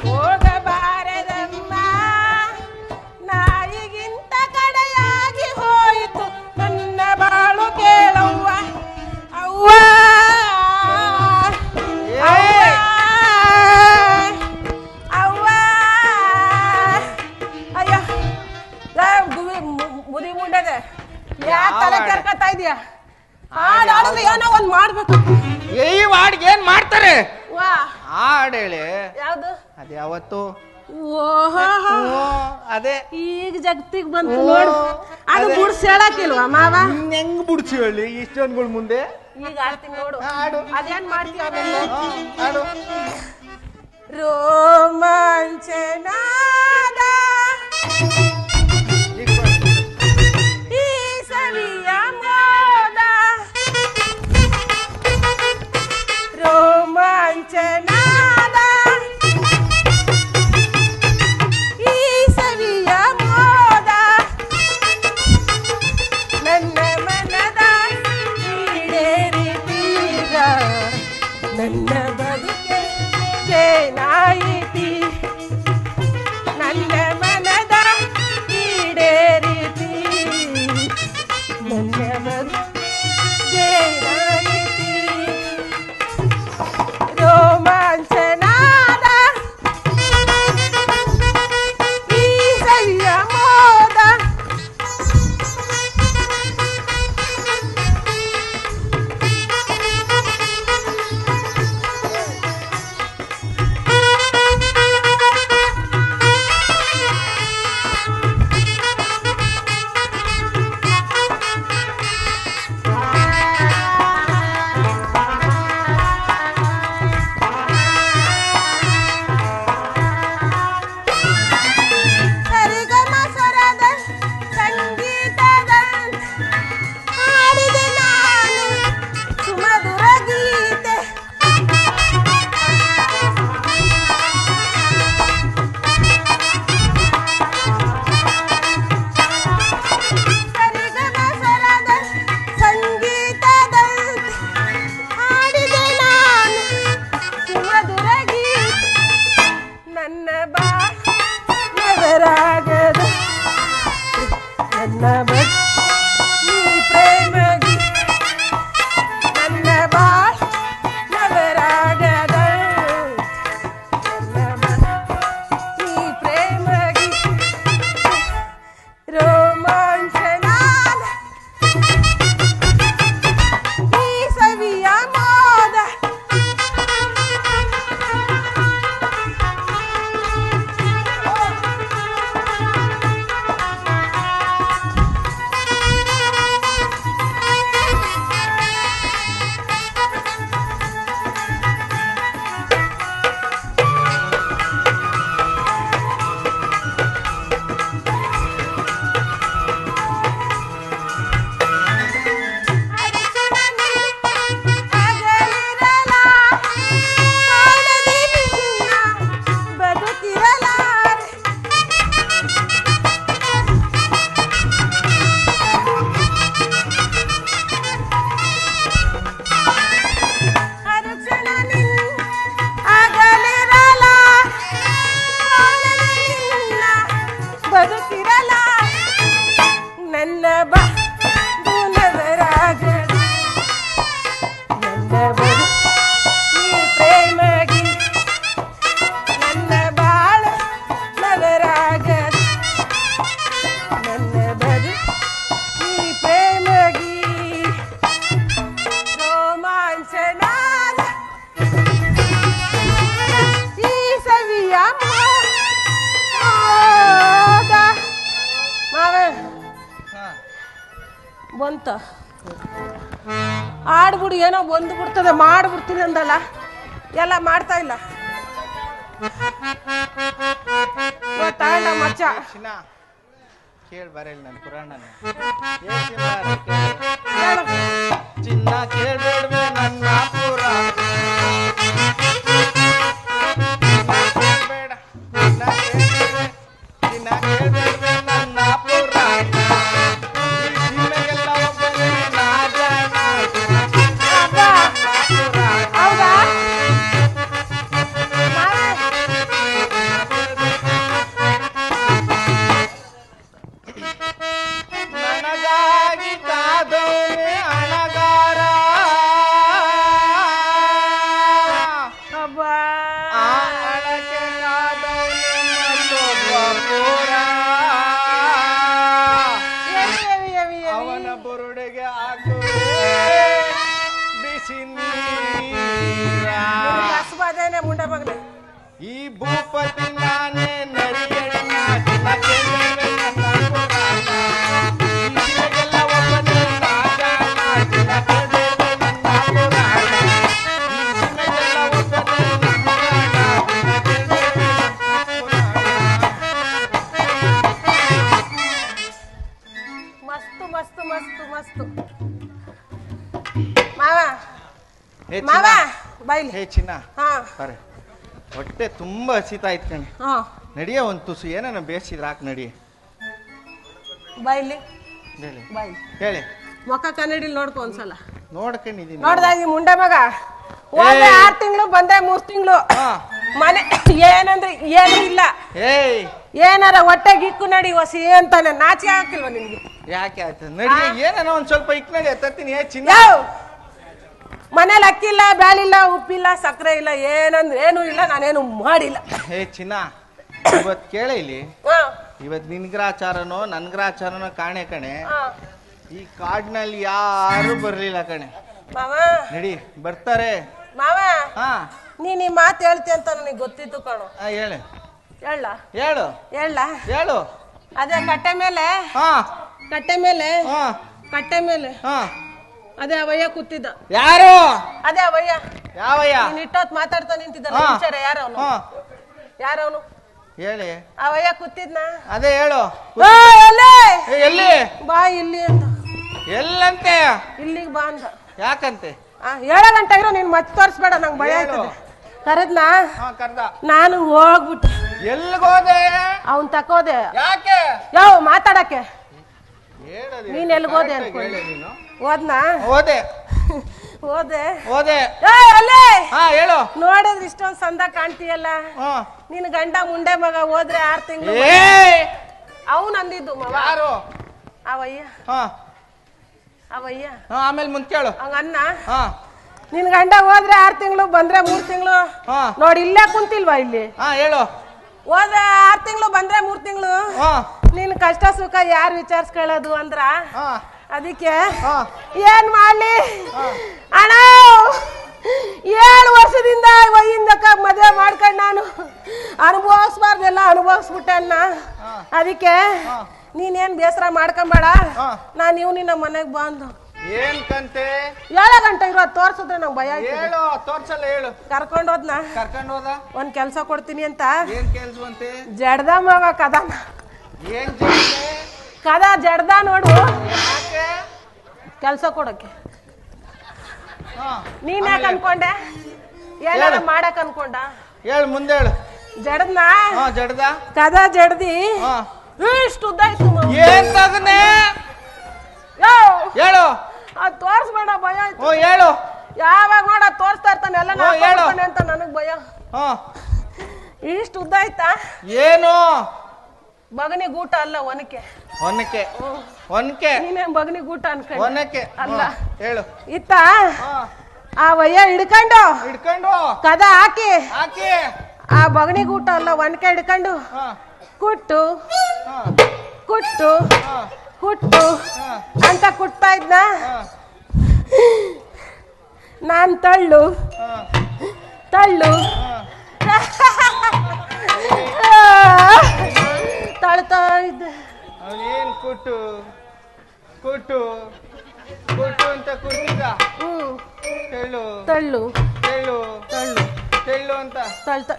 ಹೋಗಬಾರದಮ್ಮ ನಾಯಿಗಿಂತ ಕಡೆಯಾಗಿ ಹೋಯಿತು ನನ್ನ ಬಾಳು ಕೇಳವ್ವ ಅವ್ವ ಅವ್ವ ಅಯ್ಯೋ ಮುದಿ ಮುಂಡದೆ ಯಾಕೆ ತಲೆ ಕೆರ್ಕತ್ತಾ ಇದೀಯಾ ಹಾಡಾಡಿದ್ರೆ ಏನೋ ಒಂದ್ ಮಾಡ್ಬೇಕು ಈ ಹಾಡ್ಗೆ ಏನ್ ಮಾಡ್ತಾರೆ ವಾ ಹಾಡೇಳೆ ಯಾವ್ದು ಅದೇ ಅವತ್ತು ಓಹೋ ಅದೇ ಈಗ ಜಗತ್ತಿಗೆ ಬಂತು ನೋಡು ಅದು ಬುಡ್ಸ್ ಹೇಳಕ್ಕಿಲ್ವಾ ಮಾವ ಹೆಂಗ್ ಬಿಡ್ಸಿ ಹೇಳಿ ಇಷ್ಟೊಂದ್ಗಳ ಮುಂದೆ ಈಗ ಆಡ್ತೀನಿ ನೋಡು ಹಾಡು ಅದೇನ್ ಮಾಡ್ತೀವಿ ಆಮೇಲೆ ಹಾಡು ರೋಮಾಂಚನಾದ ಈ ಸವಿಯ ನನ್ನದಾಗದು ಏನಾಯಿತಿ ರೋಮಾಂಚನಾದ ಈ ಸವಿಯ ಮೋದ ಬಂತ ಆಡ್ಬಿಡು ಏನೋ ಬಂದು ಬಿಡ್ತದೆ ಮಾಡ್ಬಿಡ್ತೀನಿ ಅಂದಲ್ಲ ಎಲ್ಲ ಮಾಡ್ತಾ ಇಲ್ಲ ಗೊತ್ತಾಗಲ್ಲ ಮಚ್ಚ ಕೇಳಿ ಬರಲ್ಲ ನನ್ನ ಪುರಾಣನ ಚಿನ್ನ ಕೇಳ್ಬೇಡ್ವೆ ನನ್ನ ಪುರಾಣ ಚಿನ್ನ ಕೇಳ್ಬೇಡ್ವೆ ನನ್ನ ಪುರಾಣ ಹೌದಾ ನನಗಾಗಿ ಕಾದವನೇ ಅಣಗಾರ ಆ ಅಣಕ್ಕೆ ಕಾದವನೇ ಮತ್ತೊಬ್ಬ ಪುರ ಅವನ ಬುರುಡೆಗೆ ಹಾಕುವೆ ಬಿಸಿ ನೀರ ಹಸುವಾದೇನೆ ಮುಂಡೆ ಮಗನೆ ಈ ಭೂಪತಿ ನಾನೇ ನರಿಯಣ್ಣ ಮಸ್ತು ಮಸ್ತು ಮಸ್ತು ಮಸ್ತು ಮಾವ ಮಾವ ಬೈಲಿ ಹೇ ಚಿನ್ನ ಹಾ ಬರೆ ಹೊಟ್ಟೆ ತುಂಬಾ ಹಸಿತಾ ಇತ್ತು ಕಣೆ ಹಾ ನಡಿಯ ಒಂದು ತುಸು ಏನನ್ನ ಬೇಯಿಸಿದ್ರೆ ಹಾಕಿ ನಡಿ ಬೈಲಿ ಹೇಳಿ ಬೈಲಿ ಹೇಳಿ ಮುಖ ಕನ್ನಡಿಲಿ ನೋಡ್ಕೊ ಒಂದ್ಸಲ ನೋಡ್ಕೊಂಡಿದ್ದೀನಿ ನೋಡ್ದಾಗಿ ಮುಂಡೆ ಮಗ ಹೋದ್ರೆ 6 ತಿಂಗಳು ಬಂದೆ 3 ತಿಂಗಳು ಮನೆ ಏನಂದ್ರೆ ಏನು ಇಲ್ಲ ಏಯ್ ಏನಾರ ಹೊಟ್ಟೆ ಗಿಕ್ಕು ನಡಿ ಹೊಸಿ ಅಂತಾನೆ ನಾಚಿಕೆ ಹಾಕಿಲ್ವ ನಿನ್ಗೆ? ಯಾಕೆ ಆಯ್ತು ನಡಿ, ಏನೇನೋ ಒಂದ್ ಸ್ವಲ್ಪ ಇಕ್ ನಡಿ ತರ್ತೀನಿ. ಚಿನ್ನ ಮನೇಲಿ ಅಕ್ಕಿ ಇಲ್ಲ, ಬ್ಯಾಳಿಲ್ಲ, ಉಪ್ಪಿಲ್ಲ, ಸಕ್ಕರೆ ಇಲ್ಲ, ಏನಂದ್ರೆ ಏನು ಇಲ್ಲ, ನಾನೇನು ಮಾಡಿಲ್ಲ. ಚಿನ್ನ ಇವತ್ ಕೇಳ ಇಲ್ಲಿ, ಇವತ್ ನಿನ್ಗ್ರಾಚಾರನೋ ನನ್ಗ್ರಾಚಾರನೋ ಕಾಣೆ ಕಣೆ. ಈ ಕಾಡ್ನಲ್ಲಿ ಯಾರು ಬರ್ಲಿಲ್ಲ ಕಣೆ. ಮಾವ ನಡಿ ಬರ್ತಾರೆ ಮಾವ. ಹಾ ನೀನ್ ಈ ಮಾತು ಹೇಳ್ತಿ ಅಂತ ನನಗೆ ಗೊತ್ತಿತ್ತು ಕಣು. ಹೇಳು ಹೇಳ ಹೇಳು ಹೇಳ ಹೇಳು. ಅದೇ ಕಟ್ಟೆ ಮೇಲೆ, ಹಾ ಕಟ್ಟೆ ಮೇಲೆ, ಹಾ ಕಟ್ಟೆ ಮೇಲೆ ಹಾ ಅದೇ ಅವಯ್ಯ ಕೂತಿದ್ದ. ಯಾರು? ಅದೇ ಅವಯ್ಯ. ಯಾವಯ್ಯ? ನೀನ್ ಇಟ್ಟೊತ್ ಮಾತಾಡ್ತಾ ನಿಂತಿದ್ದ. ಯಾರವನು? ಯಾರವನು ಹೇಳಿ. ಅವಯ್ಯ ಕೂತಿದ್ನ. ಅದೇ ಹೇಳು. ಎಲ್ಲಿ? ಬಾ ಇಲ್ಲಿ ಅಂತ. ಎಲ್ಲಂತೆ? ಇಲ್ಲಿಗೆ ಬಾ ಅಂತ. ಯಾಕಂತೆ? 7 ಗಂಟೆ ಇರೋ ನೀನ್ ಮತ್ತೆ ತೋರಿಸ್ಬೇಡ, ನಂಗೆ ಭಯ ಆಯ್ತದೆ. ಕರೆದ್ನಾ? ಕರ್ದ. ನಾನು ಹೋಗ್ಬಿಟ್ಟೆ. ಎಲ್ಗೋದೆ? ಅವನ್ ತಕೋದೆ. ಯಾಕೆ? ಯಾವ ಮಾತಾಡಕ್ಕೆ? ನೀನ್ ಎಲ್ಗೋದೆ ಅನ್ಕೊಂಡೆ. ಹೋದ್ನಾ? ಹೋದೆ ಹೋದೆ ಹೋದೆ. ಹೇಳು. ನೋಡಿದ್ರೆ ಇಷ್ಟೊಂದ್ ಸಂದ ಕಾಣ್ತೀಯಲ್ಲ, ನಿನ್ ಗಂಡ ಮುಂಡೆ ಮಗ ಹೋದ್ರೆ 6 ತಿಂಗಳು. ಅವನ್ ಅಂದಿದ್ದು ಯಾರು? ಅವಯ್ಯ. ಅವಯ್ಯ ಆಮೇಲೆ ಮುಂದೆ ಕೇಳು. ಹಂಗನ್ನ ನಿನ್ ಗಂಡ ಹೋದ್ರೆ 6 ತಿಂಗಳು, ಬಂದ್ರೆ 3 ತಿಂಗಳು. ನೋಡಿ ಇಲ್ಲೇ ಕುಂತಿಲ್ವಾ ಇಲ್ಲಿ? ಹೇಳು. ಹೋದ್ರೆ 6 ತಿಂಗಳು, ಬಂದ್ರೆ 3 ತಿಂಗಳು. ನಿನ್ ಕಷ್ಟ ಸುಖ ಯಾರು ವಿಚಾರಿಸ್ಕೊಳ್ಳೋದು ಅಂದ್ರ, ಅದಕ್ಕೆ ಏನ್ ಮಾಡ್ಲಿ ಅಣ್ಣ, 7 ವರ್ಷದಿಂದ ವಯ್ಯಿಂದಕ್ಕ ಮದುವೆ ಮಾಡ್ಕೊಂಡ್ ನಾನು ಅನುಭವಿಸ್ಬಾರ್ದೆಲ್ಲ ಅನುಭವಿಸ್ಬಿಟ್ಟೆ ಅಣ್ಣ. ಅದಕ್ಕೆ ನೀನೇನ್ ಬೇಸರ ಮಾಡ್ಕೊಂಬೇಡ, ನಾನು ಇವ್ ನಿನ್ನ ಮನೆಗ್ ಬಂದು ಏನ್ ಕಂತೆ 7 ಗಂಟೆ ಇರೋ ತೋರ್ಸಿದ್ರೆ ನಂಗೆ ಭಯ ಆಯ್ತು. ಹೇಳು. ತೋರ್ಸಲ್ಲ ಹೇಳು. ಕರ್ಕೊಂಡ್ ಹೋದ್ನ. ಕರ್ಕೊಂಡ್ ಹೋದ. ಒಂದ್ ಕೆಲ್ಸ ಕೊಡ್ತೀನಿ ಅಂತ. ಏನ್ ಕೆಲ್ಸವಂತೆ? ಜಡ್ದ ಮಗ ಕದಾನ. ಏನ್ ಕದ ಜಡ್ದ ನೋಡು. ಯಾಕೆ? ಕೆಲ್ಸ ಕೊಡಕ್ಕೆ. ನೀನ್ ಯಾಕೆ ಅನ್ಕೊಂಡೆ? ಏನಾರ ಮಾಡಕ್ ಅನ್ಕೊಂಡ? ಹೇಳು, ಮುಂದೆ ಹೇಳು. ಜಡ್ದನ ಜಡ್ದ ಕದ ಜಡ್ದಿ ಇಷ್ಟು ಉದ್ದ ಇತ್ತು. ಏನ್ ತಗನೆ? ಹೇಳು. ಅದ್ ತೋರ್ಸ್ಬೇಡ, ಭಯ ಆಯ್ತು. ಹೇಳು. ಯಾವಾಗ ನೋಡ ತೋರಿಸ್ತಾ ಇರ್ತಾನೆ ಎಲ್ಲ ನಾನೇ ಅಂತ ನನಗ್ ಭಯ. ಇಷ್ಟು ಉದ್ದ ಆಯ್ತಾ? ಏನು? ಬಗನಿ ಗೂಟ ಅಲ್ಲ, ಒನಕೆ. ಒನಕೆ? ಒನಕೆ? ನೀನೇನ್ ಬಗನಿ ಗೂಟ ಅನ್ಕೊಂಡೆ? ಒನಕೆ ಅಲ್ಲ. ಹೇಳು. ಇತ್ತ ಆ ವಯ್ಯ ಹಿಡ್ಕೊಂಡು ಕದ ಹಾಕಿ ಆ ಬಗನಿ ಗೂಟ ಅಲ್ಲ, ಒನಕೆ ಹಿಡ್ಕೊಂಡು ಕುಟ್ಟು ಕುಟ್ಟು ಕುಟ್ಟು ಅಂತ ಕುಟ್ತಾ ಇದ್ನ. ನಾನ್ ತಳ್ಳು ತಳ್ಳು ತಳ್ತಾ ಇದ್ದೆ. ಅವನೇನ್ ಕುಟ್ಟು ಕುಟ್ಟು ಕುಟ್ಟು ಅಂತ ಕುಟ್ಟಿದ. ಹೇಳು. ತಳ್ಳು ಹೇಳು. ತಳ್ಳು ಹೇಳು ಅಂತ ತಳ್ತಾ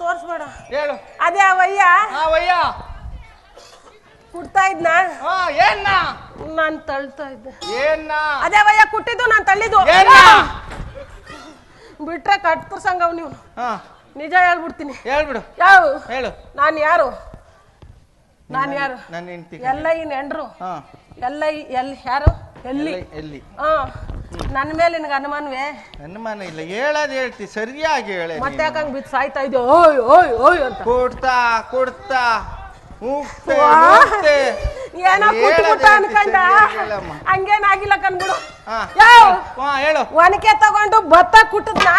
ತೋರ್ಸ್ಬೇಡ. ಹೇಳು. ಅದೇ ಅವಯ್ಯ ಕುಟ್ತಾ ಇದ್ನ. ಏನ್ನ? ನಾನ್ ತಳ್ತಾ ಇದ್ದೆ. ಏನ್ನ? ಅದೇ ಅವಯ್ಯ ಕುಟ್ಟಿದ್ದು, ನಾನ್ ತಳ್ಳಿದ್ದು. ಬಿಟ್ರೆ ಕಟ್ಪುರ್ ಸಂಘವ್ ನೀವು. ನಿಜ ಹೇಳ್ಬಿಡ್ತೀನಿ. ಹೇಳ್ಬಿಡು. ಯಾವ ಹೇಳು. ನಾನ್ ಯಾರು? ಎಲ್ಲ ಈ ನೆಂಡ್ರು ಎಲ್ಲ ಯಾರು ಎಲ್ಲಿ ಎಲ್ಲಿ? ನನ್ ಮೇಲೆ ನಿನ್ಗೆ ಅನುಮಾನವೇ? ಅನುಮಾನ ಇಲ್ಲ, ಹೇಳೋದು ಹೇಳ್ತಿ, ಸರಿಯಾಗಿ ಹೇಳ. ಮತ್ತೆ ಯಾಕಂಗ್ ಬಿದ್ದು ಸಾಯ್ತಾ ಇದ್ದೆ ಓಯ್ ಓಯ್ ಓಯ್ ಅಂತ ಕೊಡ್ತಾ ಕೊಡ್ತಾ ಏನೋ ಕುಟ್ಬಿಟ್ಟ ಅನ್ಕಂಡ. ಹಂಗೇನಾಗಿಲ್ಲ ಕಣ್ಬಿಡು. ಹೇಳು. ಒನಕೆ ತಗೊಂಡು ಭತ್ತ ಕುಟ್ಟದ್ನ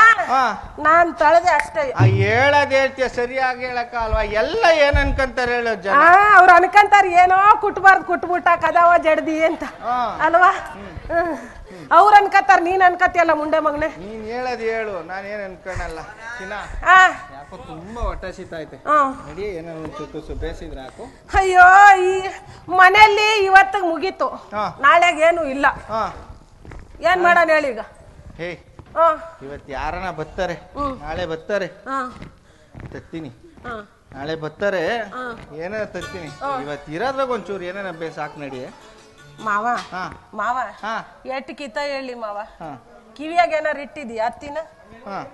ನಾನ್ ತಳದೆ ಅಷ್ಟೇ. ಹೇಳದ್ ಹೇಳ್ತೀಯ, ಸರಿಯಾಗಿ ಹೇಳಕ್ಕ ಅಲ್ವಾ? ಎಲ್ಲ ಏನ್ ಅನ್ಕಂತಾರ ಹೇಳೋ ಜನ. ಅವ್ರು ಅನ್ಕಂತಾರ ಏನೋ ಕುಟ್ಬಾರ್ದು, ಕುಟ್ಬಿಟ್ಟ ಕದಾವ ಜಡ್ದಿ ಅಂತ ಅಲ್ವಾ? ಅವ್ರ ಅನ್ಕತಾರ, ನೀನ್ ಅನ್ಕತಿಯಲ್ಲ ಮುಂಡೆ ಮಗನೆ. ನೀನ್ ಹೇಳದ್ ಹೇಳು, ನಾನ್ ಏನ್ ಅನ್ಕೊಳಲ್ಲ. ಯಾಕೋ ತುಂಬಾ ಹೊಟ್ಟೆ ಸಿತಾಯ್ತೆ. ನಡಿ, ಏನೋ ಒಂದು ಬೇಸಿದ್ರೆ ಹಾಕು. ಅಯ್ಯೋ, ಈ ಮನೆಯಲ್ಲಿ ಇವತ್ತಿಗೆ ಮುಗೀತು, ನಾಳೆಗೆ ಏನು ಇಲ್ಲ. ಏನ್ ಮಾಡೋಣ ಹೇಳಿ ಈಗ? ಹೇ, ಇವತ್ತು ಯಾರನ್ನ ಬರ್ತಾರೆ, ನಾಳೆ ಬರ್ತಾರೆ, ತತ್ತೀನಿ. ನಾಳೆ ಬರ್ತಾರೆ, ಏನಾರ ತತ್ತೀನಿ. ಇವತ್ತು ಇರೋದ್ರಾಗ ಒಂಚೂರು ಏನೇನ ಬೇಸ್ ಹಾಕ್ ನಡಿ. ಮಾವ ಮಾವ ಎಟ್ಟು ಕಿತ ಹೇಳಿ ಮಾವ. ಕಿವಿಯಾಗ ಏನಾರು ಇಟ್ಟಿದ್ಯಾ ಹತ್ತಿನ?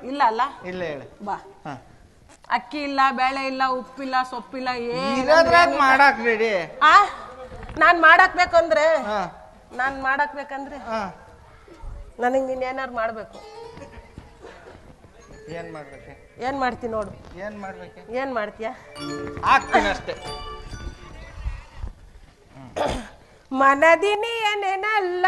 ಇಲ್ಲ ಅಲ್ಲ? ಇಲ್ಲ ಹೇಳಿ. ಬಾ. ಅಕ್ಕಿ ಇಲ್ಲ, ಬೇಳೆ ಇಲ್ಲ, ಉಪ್ಪಿಲ್ಲ, ಸೊಪ್ಪಿಲ್ಲ, ಏನಾದ್ರಾಗ ಮಾಡಾಕ್ ರೆಡಿ. ನಾನ್ ಮಾಡಾಕ್ಬೇಕಂದ್ರೆ ನನಗ್ ನೀನ್ ಏನಾರು ಮಾಡ್ಬೇಕು. ಏನ್ ಮಾಡ್ಬೇಕು? ಏನ್ ಮಾಡ್ತೀನಿ ನೋಡು. ಏನ್ ಮಾಡ್ಬೇಕು? ಏನ್ ಮಾಡ್ತೀಯ? ಆಗ್ತೀನಿ ಅಷ್ಟೇ. ಮನದಿನಿ ಏನೇನಲ್ಲ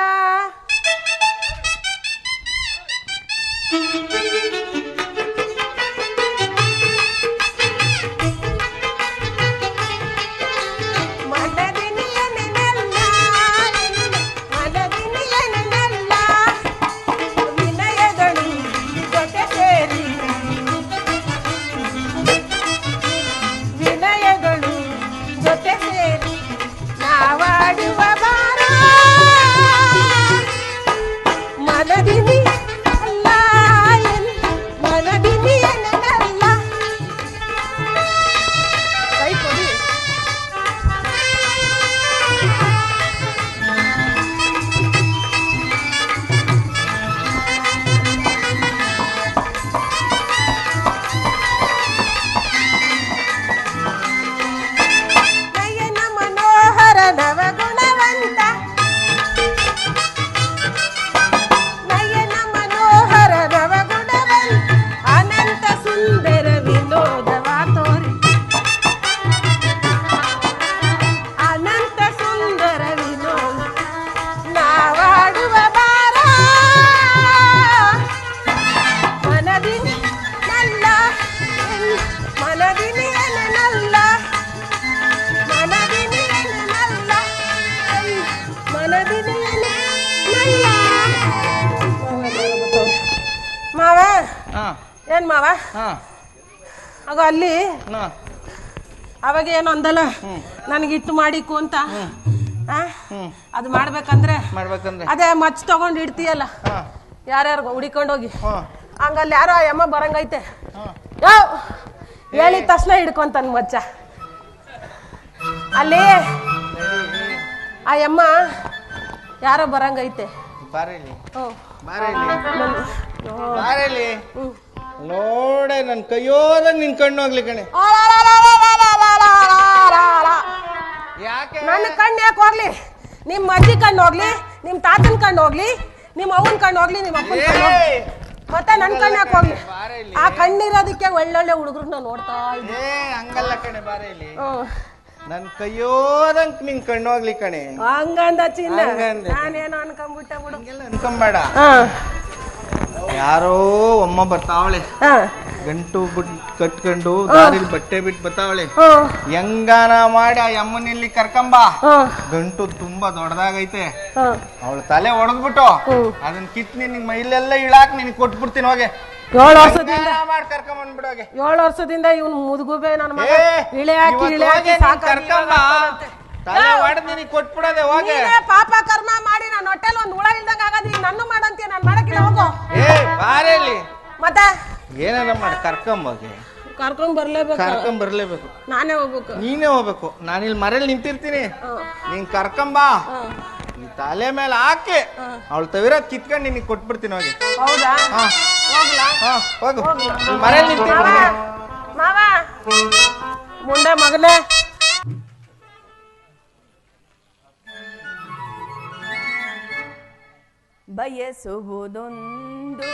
ಏನ್ ಮಾವ ಆಗ ಅಲ್ಲಿ ಅವಾಗ ಏನು ಅಂದಲ್ಲ ನನಗೆ ಇಟ್ಟು ಮಾಡಿಕು ಅಂತ ಅದು ಮಾಡ್ಬೇಕಂದ್ರೆ ಅದೇ ಮಚ್ ತಗೊಂಡು ಇಡ್ತೀಯಲ್ಲ ಯಾರ್ಯಾರು ಹುಡಿಕೊಂಡೋಗಿ ಹಂಗಲ್ಲಿ ಯಾರೋ ಅಮ್ಮ ಬರಂಗೈತೆ ಯಾವ ಹೇಳಿದ ತಕ್ಷಣ ಹಿಡ್ಕೊಂತಾನ ಮಚ್ಚ ಅಲ್ಲಿ ಆ ಅಮ್ಮ ಯಾರೋ ಬರಂಗೈತೆ ನೋಡೆ ನನ್ ಕೈಯೋದ ನಿನ್ ಕಣ್ಣು ಹೋಗ್ಲಿ ಕಣೆ. ಯಾಕೆ ನನ್ನ ಕಣ್ಣು ಯಾಕೆ ಹೋಗ್ಲಿ? ನಿಮ್ ಅಜ್ಜಿ ಕಣ್ಣು ಹೋಗ್ಲಿ, ನಿಮ್ ತಾತನ್ ಕಣ್ಣು ಹೋಗ್ಲಿ, ನಿಮ್ ಅವನ್ ಕಣ್ಣು ಹೋಗ್ಲಿ, ನಿಮ್ ಅಪ್ಪನ ಕಣ್ಣು ಮತ್ತೆ ನನ್ ಕಣ್ಣು ಯಾಕೆ ಹೋಗ್ಲಿ? ಆ ಕಣ್ಣಿರೋದಕ್ಕೆ ಒಳ್ಳೊಳ್ಳೆ ಹುಡುಗರನ್ನ ನೋಡ್ತಾ ಇದ್ದೆ. ಹಂಗಲ್ಲ ಕಣೆ, ಬಾರೆ ಇಲ್ಲಿ ನನ್ ಕೈಯೋದಂಕ್ ನಿನ್ ಕಣ್ಣು ಹೋಗ್ಲಿ ಕಣೆ. ಹಂಗಂದ ಚಿನ್ನ ನಾನೇನೋ ಅನ್ಕೊಂಡ್ಬಿಟ್ಟೆ ಬಿಡು. ಅನ್ಕೊಂಬೇಡ. ಯಾರೋ ಅಮ್ಮ ಬರ್ತಾವಳೆ, ಗಂಟು ಕಟ್ಕೊಂಡು ದಾರಿಲಿ ಬಟ್ಟೆ ಬಿಟ್ಟು ಬರ್ತಾವಳೆ. ಹೆಂಗಾನ ಮಾಡಿ ಆ ಅಮ್ಮನಲ್ಲಿ ಕರ್ಕೊಂಬ. ಗಂಟು ತುಂಬಾ ದೊಡ್ಡದಾಗೈತೆ. ಅವಳ ತಲೆ ಹೊಡೆದ್ಬಿಟ್ಟು ಅದನ್ನ ಕಿತ್ ನಿನ್ ಮೈಲೆಲ್ಲ ಇಳಾಕ್ ನಿನ್ ಕೊಟ್ಬಿಡ್ತೀನಿ. ಹೋಗಿ 7 ವರ್ಷದಿಂದ ಮಾಡಿ ಕರ್ಕೊಂಡ್ ಬಂದ್ಬಿಡೋಗೆ. 7 ವರ್ಷದಿಂದ ಇವನು ಮುದುಗುಬೆ ನನ್ನ ಮಗ ಇಳೆ ಹಾಕಿ ತಲೆ ಹೊಡೆದ್ ನಿನಗೆ ಕೊಟ್ಬಿಡೋದೆ. ಹೋಗಿ ಪಾಪ ಕರ್ಮ ಮಾಡಿ ನಾನು ಹೊಟ್ಟೆಲ್ ಒಂದ್ ಹುಳ ಇಲ್ದಂಗ ಆಗದ್ ಈಗ ನನ್ನ ಮಾಡಂತೀಯ. ನಾನು ಮಾಡಕ್ಕಿಲ್ಲ. ಹೋಗು. ಬಾರೇಲಿ ಮತ್ತೆ ಏನಾರ ಮಾಡಿ ಕರ್ಕೊಂಬೋಗಿ. ಕರ್ಕೊಂಡ್ ಬರ್ಲೇಬೇಕು. ನಾನೇ ಹೋಗ್ಬೇಕು. ನೀನೇ ಹೋಗ್ಬೇಕು. ನಾನಿಲ್ಲಿ ಮರೇಲಿ ನಿಂತಿರ್ತೀನಿ, ನೀನ್ ಕರ್ಕೊಂಬಾ. ಈ ತಲೆ ಮೇಲೆ ಹಾಕಿ ಅವಳು ತವಿರೋದ್ ಕಿತ್ಕೊಂಡು ನಿನಗೆ ಕೊಟ್ಬಿಡ್ತೀನಿ. ಹೋಗಿ. ಹೌದಾ? ಹೋಗು. ಮರೇಲಿ ನಿಂತಿರ್ತೀನಿ. ಮಾವ ಮುಂಡೆ ಮಗನೇ ಬಯಸುವುದೊಂದು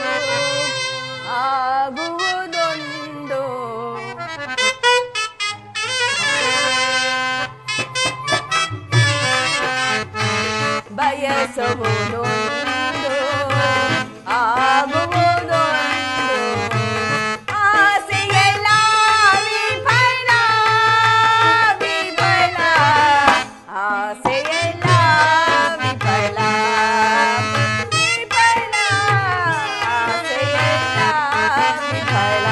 ಆಗುವುದೊಂದು ಬಯಸುವುದೊಂದು ಆಗುವುದೊಂದು ಆಸೆಯೆಲ್ಲ ವಿಫಲ ವಿಫಲ ಆಸೆಯೆಲ್ಲ ವಿಫಲ ವಿಫಲ ಆಸೆಯೆಲ್ಲ ವಿಫಲ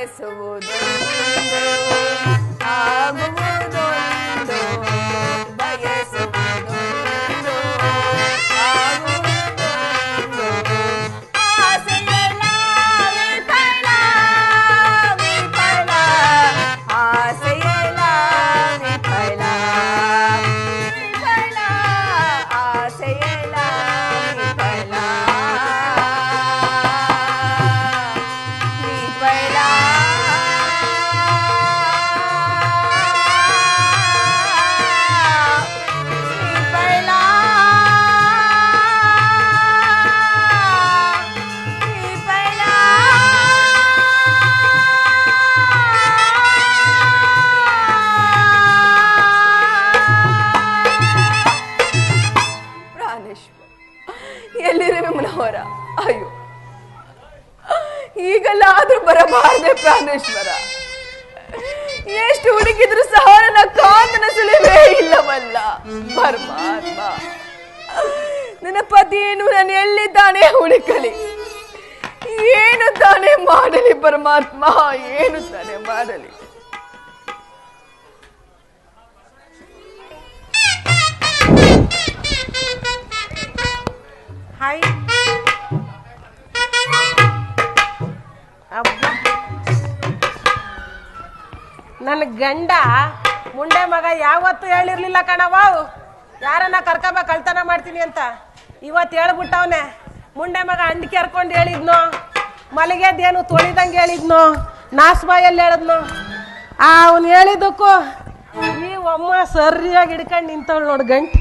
ಬಯಸುವುದೊಂದು ಆಗುವುದೊಂದು ಬಯಸುವುದೊಂದು ಆಗುವುದೊಂದು ಆಸೆಯೆಲ್ಲ ವಿಫಲ ವಿಫಲ ಆಸೆಯೆಲ್ಲ ವಿಫಲ ವಿಫಲ ಆಸೆಯೆಲ್ಲ ವಿಫಲ ವಿಫಲ ವಿಫಲ ವಿಫಲ ಪ್ರಾಣೇಶ್ವರ ಎಲ್ಲಿರುವೆ ಮನೋಹರ ಅಯ್ಯೋ ಈಗಲಾದ್ರೂ ಬರಬಾರದೆ ಪ್ರಾಣೇಶ್ವರ ಎಷ್ಟು ಹುಡುಕಿದ್ರು ಸಹ ನನ್ನ ಕಾಂತನ ಸುಳಿವೇ ಇಲ್ಲವಲ್ಲ ಪರಮಾತ್ಮ ನನ್ನ ಪತಿಯನ್ನು ನಾನು ಎಲ್ಲಿದ್ದಾನೆ ಹುಡುಕಲಿ ಏನು ತಾನೇ ಮಾಡಲಿ ಪರಮಾತ್ಮ ಏನು ತಾನೇ ಮಾಡಲಿ ಹಾಯ್ ಅಬ್ಬಾ ನನ್ನ ಗಂಡ ಮುಂಡೆ ಮಗ ಯಾವತ್ತೂ ಹೇಳಿರ್ಲಿಲ್ಲ ಕಣವ ಯಾರನ್ನ ಕರ್ಕೊಂಬ ಕಳ್ತನ ಮಾಡ್ತೀನಿ ಅಂತ ಇವತ್ತು ಹೇಳ್ಬಿಟ್ಟವನೆ ಮುಂಡೆ ಮಗ ಅಂಡ್ ಕೆರ್ಕೊಂಡು ಹೇಳಿದ್ನೋ ಮಲಗೆದ್ದೇನು ತೊಳಿದಂಗೆ ಹೇಳಿದ್ನೋ ನಾಸ್ಬಾಯಲ್ಲಿ ಹೇಳಿದ್ನೋ ಅವನು ಹೇಳಿದ್ದಕ್ಕೂ ಈ ಅಮ್ಮ ಸರಿಯಾಗಿ ಹಿಡ್ಕೊಂಡು ನಿಂತವಳು ನೋಡು ಗಂಟು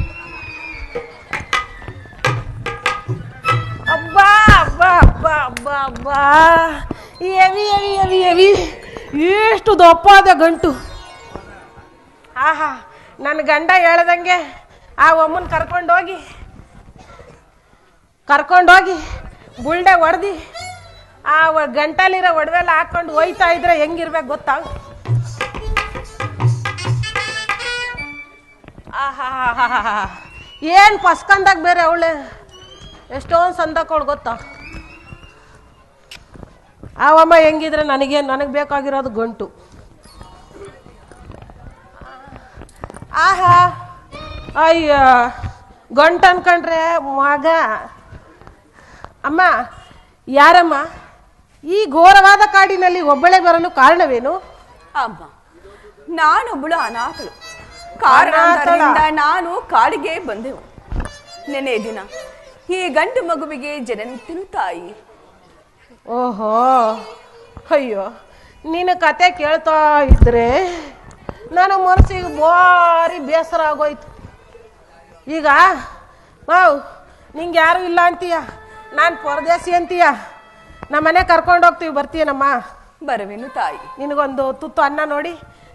ಅಬ್ಬಾ ಅಬ್ಬಾ ಅಬ್ಬಾ ಅಬ್ಬಾ ಅಬ್ಬಾ ಎವಿ ಎವಿ ಎವಿ ಎವಿ ಎಷ್ಟು ದಪ್ಪ ಅದ ಗಂಟು ಆಹಾ ನನ್ನ ಗಂಡ ಹೇಳ್ದಂಗೆ ಆ ಅಮ್ಮನ ಕರ್ಕೊಂಡೋಗಿ ಬುಲ್ಡೆ ಹೊಡೆದು ಆ ಗಂಟಲಿರೋ ಒಡವೆಲ್ಲ ಹಾಕೊಂಡು ಹೋಯ್ತಾ ಇದ್ರೆ ಹೆಂಗಿರ್ಬೇಕು ಗೊತ್ತಾ ಆಹಾ ಏನು ಪಸ್ಕಂದಾಗ ಬೇರೆ ಅವಳೆ ಎಷ್ಟೊಂದು ಸಂದಕ್ಕವಳು ಗೊತ್ತಾ ಅವಮ್ಮ ಹೆಂಗಿದ್ರೆ ನನಗೆ ಬೇಕಾಗಿರೋದು ಗಂಟು ಆಹಾ ಅಯ್ಯ ಗಂಟು ಅನ್ಕೊಂಡ್ರೆ ಮಗ ಅಮ್ಮ ಯಾರಮ್ಮ ಈ ಘೋರವಾದ ಕಾಡಿನಲ್ಲಿ ಒಬ್ಬಳೇ ಬರಲು ಕಾರಣವೇನು ಅಮ್ಮ ನಾನೊಬ್ಬಳು ಅನಾಥಳು ಕಾರಣಾಂತರದಿಂದ ನಾನು ಕಾಡಿಗೆ ಬಂದೆವು ನೆನೆ ದಿನ ಈ ಗಂಡು ಮಗುವಿಗೆ ಜನನಿತ್ತನು ತಾಯಿ ಓಹೋ ಅಯ್ಯೋ ನೀನು ಕತೆ ಕೇಳ್ತಾ ಇದ್ರೆ ನನ್ನ ಮನಸ್ಸಿಗೆ ಭಾರಿ ಬೇಸರ ಆಗೋಯ್ತು ಈಗ ಮಾವು ನಿಂಗೆ ಯಾರು ಇಲ್ಲ ಅಂತೀಯ ನಾನು ಪರದೇಸಿ ಅಂತೀಯ ನಮ್ಮನೆ ಕರ್ಕೊಂಡು ಹೋಗ್ತೀವಿ ಬರ್ತೀಯನಮ್ಮ ಬರುವೆನು ತಾಯಿ ನಿನಗೊಂದು ತುತ್ತು ಅನ್ನ ನೋಡಿ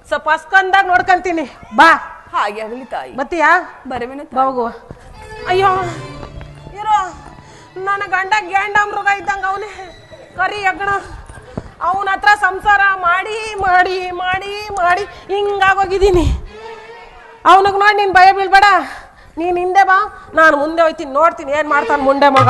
ಸ್ವಲ್ಪ ಹಸ್ಕೊಂಡಾಗ ನೋಡ್ಕೊಂತೀನಿ ಬಾ ಹಾಗೆ ಆಗಲಿ ತಾಯಿ ಬತ್ತೀಯಾ ಬರುವೆನು ಹೋಗುವ ಅಯ್ಯೋ ಇರೋ ನನ್ನ ಗಂಡ ಗೇಂಡ ಮೃಗ ಇದ್ದಂಗೆ ಅವನೇ ಕರಿ ಯಜ್ಞ ಅವನ ಹತ್ರ ಸಂಸಾರ ಮಾಡಿ ಮಾಡಿ ಮಾಡಿ ಮಾಡಿ ಹಿಂಗಾಗೋಗಿದ್ದೀನಿ ಅವನಿಗೆ ನೋಡಿ ನೀನು ಭಯ ಬೀಳ್ಬೇಡ ನೀನು ಹಿಂದೆ ಬಾ ನಾನು ಮುಂದೆ ಹೋಯ್ತೀನಿ ನೋಡ್ತೀನಿ ಏನು ಮಾಡ್ತಾನೆ ಮುಂಡೆ ಮಗ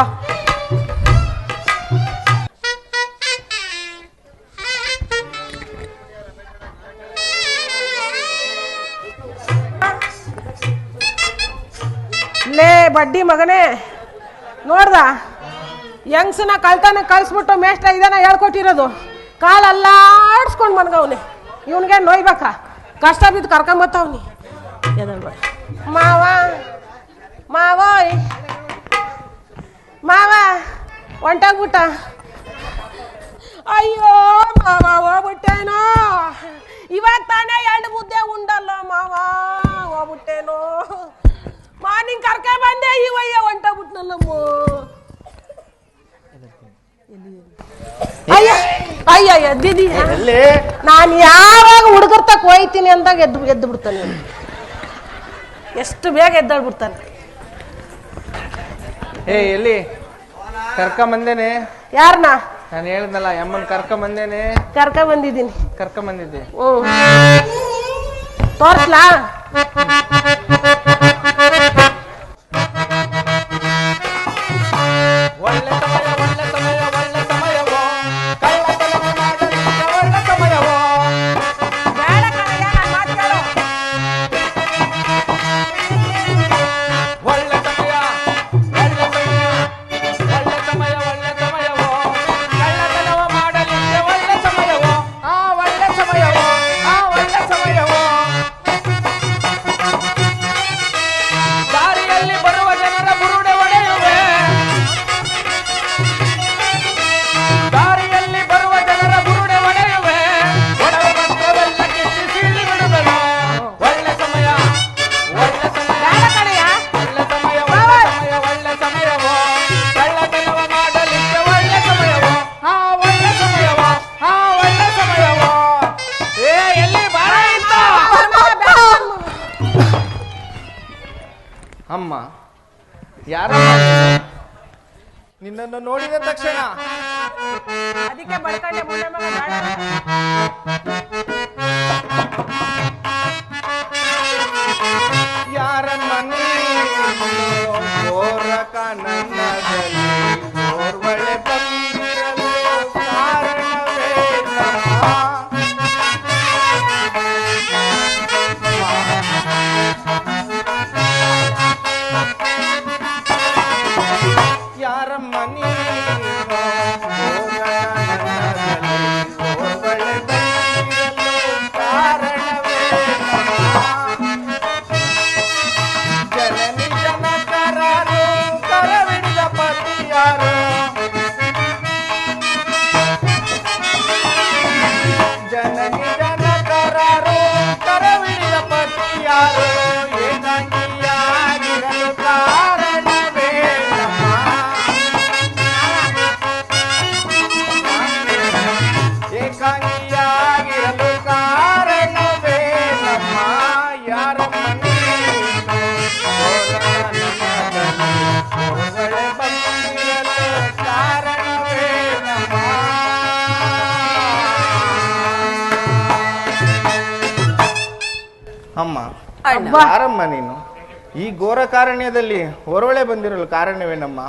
ಲೇ ಬಡ್ಡಿ ಮಗನೇ ನೋಡ್ದ ಯಂಗ್ಸನ ಕಳ್ತಾನ ಕಳಿಸ್ಬಿಟ್ಟು ಮೇಷ್ಟ್ರ ಇದನ್ನ ಹೇಳ್ಕೊಟ್ಟಿರೋದು ಕಾಲೆಲ್ಲ ಆಡ್ಸ್ಕೊಂಡು ಮನ್ಗವ್ನೆ ಇವನಿಗೆ ನೋಯ್ಬೇಕ ಕಷ್ಟ ಬಿದ್ದು ಕರ್ಕೊಂಬತ್ತವ್ನಿ ಎದಲ್ಬೇಡ ಮಾವ ಮಾವೋಯ್ ಮಾವ ಹೊಂಟೋಗ್ಬಿಟ್ಟ ಅಯ್ಯೋ ಮಾವ ಹೋಗ್ಬಿಟ್ಟೇನೋ ಇವಾಗ ತಾನೇ 2 ಮುದ್ದೆ ಉಂಡಲ್ಲ ಮಾವ ಹೋಗ್ಬಿಟ್ಟೇನೋ ಮಾರ್ನಿಂಗ್ ಕರ್ಕ ಬಂದೆ ಇವಯ್ಯ ಹೊಂಟೋಗ್ಬಿಟ್ನಲ್ಲಮ್ಮ ಅಯ್ಯ ಅಯ್ಯ ಎದ್ದಿದೀಯ ನಾನು ಯಾವಾಗ ಹುಡುಗರ್ ತಕ್ಕ ಹೋಯ್ತೀನಿ ಅಂದಾಗ ಎದ್ದು ಬಿಡ್ತಾನೆ ಎಷ್ಟು ಬೇಗ ಎದ್ದಾಳ್ಬಿಡ್ತಾನೆ ಏ ಎಲ್ಲಿ ಕರ್ಕೊಂಬಂದೇನೆ ಯಾರನ್ನ ನಾನು ಹೇಳಿದ್ನಲ್ಲ ಅಮ್ಮನ್ ಕರ್ಕೊಂಬಂದೇನೆ ಬಂದಿದ್ದೀನಿ ಕರ್ಕೊಂಬಂದಿದ್ದೆ ತೋರ್ಸ್ಲಾ ಒಳ್ಳೆ ಸಮಯ ಒಳ್ಳೆ ಸಮಯವೋ ಕಳ್ಳತನ ಮಾಡಲಿಕ್ಕೆ ಒಳ್ಳೆ ಸಮಯ ಅಮ್ಮ ಯಾರಮ್ಮ ನೀನು? ನಿನ್ನನ್ನು ನೋಡಿದ ತಕ್ಷಣ ಅದಕ್ಕೆ ಬಡ್ಕೊಂಡೆ ಮುಂದೆ ಮಗ ಬೇಡ. ಯಾರಮ್ಮ ನೀನು ಗೋರಕ ನನ್ನದಲ್ಲಿ ಓರ್ವಳೆ ಬಂದಿರಲು ಕಾರಣವೇನಮ್ಮ? ಯಾರಮ್ಮ ನೀನು ಗೋರಕ ನನ್ನದಲ್ಲಿ ಓರ್ವಳೆ ಬಂದಿರಲು ಕಾರಣವೇನಮ್ಮ? ಜನನಿ ಜನಕರಾರು ಕರವಿಡಿದ ಪತಿಯಾರು ಜನನಿ ಜನಕರಾರು ಕರವಿಡಿದ ಪತಿಯಾರು ಏಕಾಂಗಿಯಾಗಿರಲು ಕಾರಣವೇನಮ್ಮ? ಏಕಾಂಗಿಯಾಗಿರಲು ಕಾರಣವೇನಮ್ಮ? ಯಾರಮ್ಮ ಅಮ್ಮ ಯಾರಮ್ಮ ನೀನು? ಈ ಘೋರ ಕಾರಣ್ಯದಲ್ಲಿ ಹೊರೊಳೆ ಬಂದಿರಲು ಕಾರಣವೇನಮ್ಮ?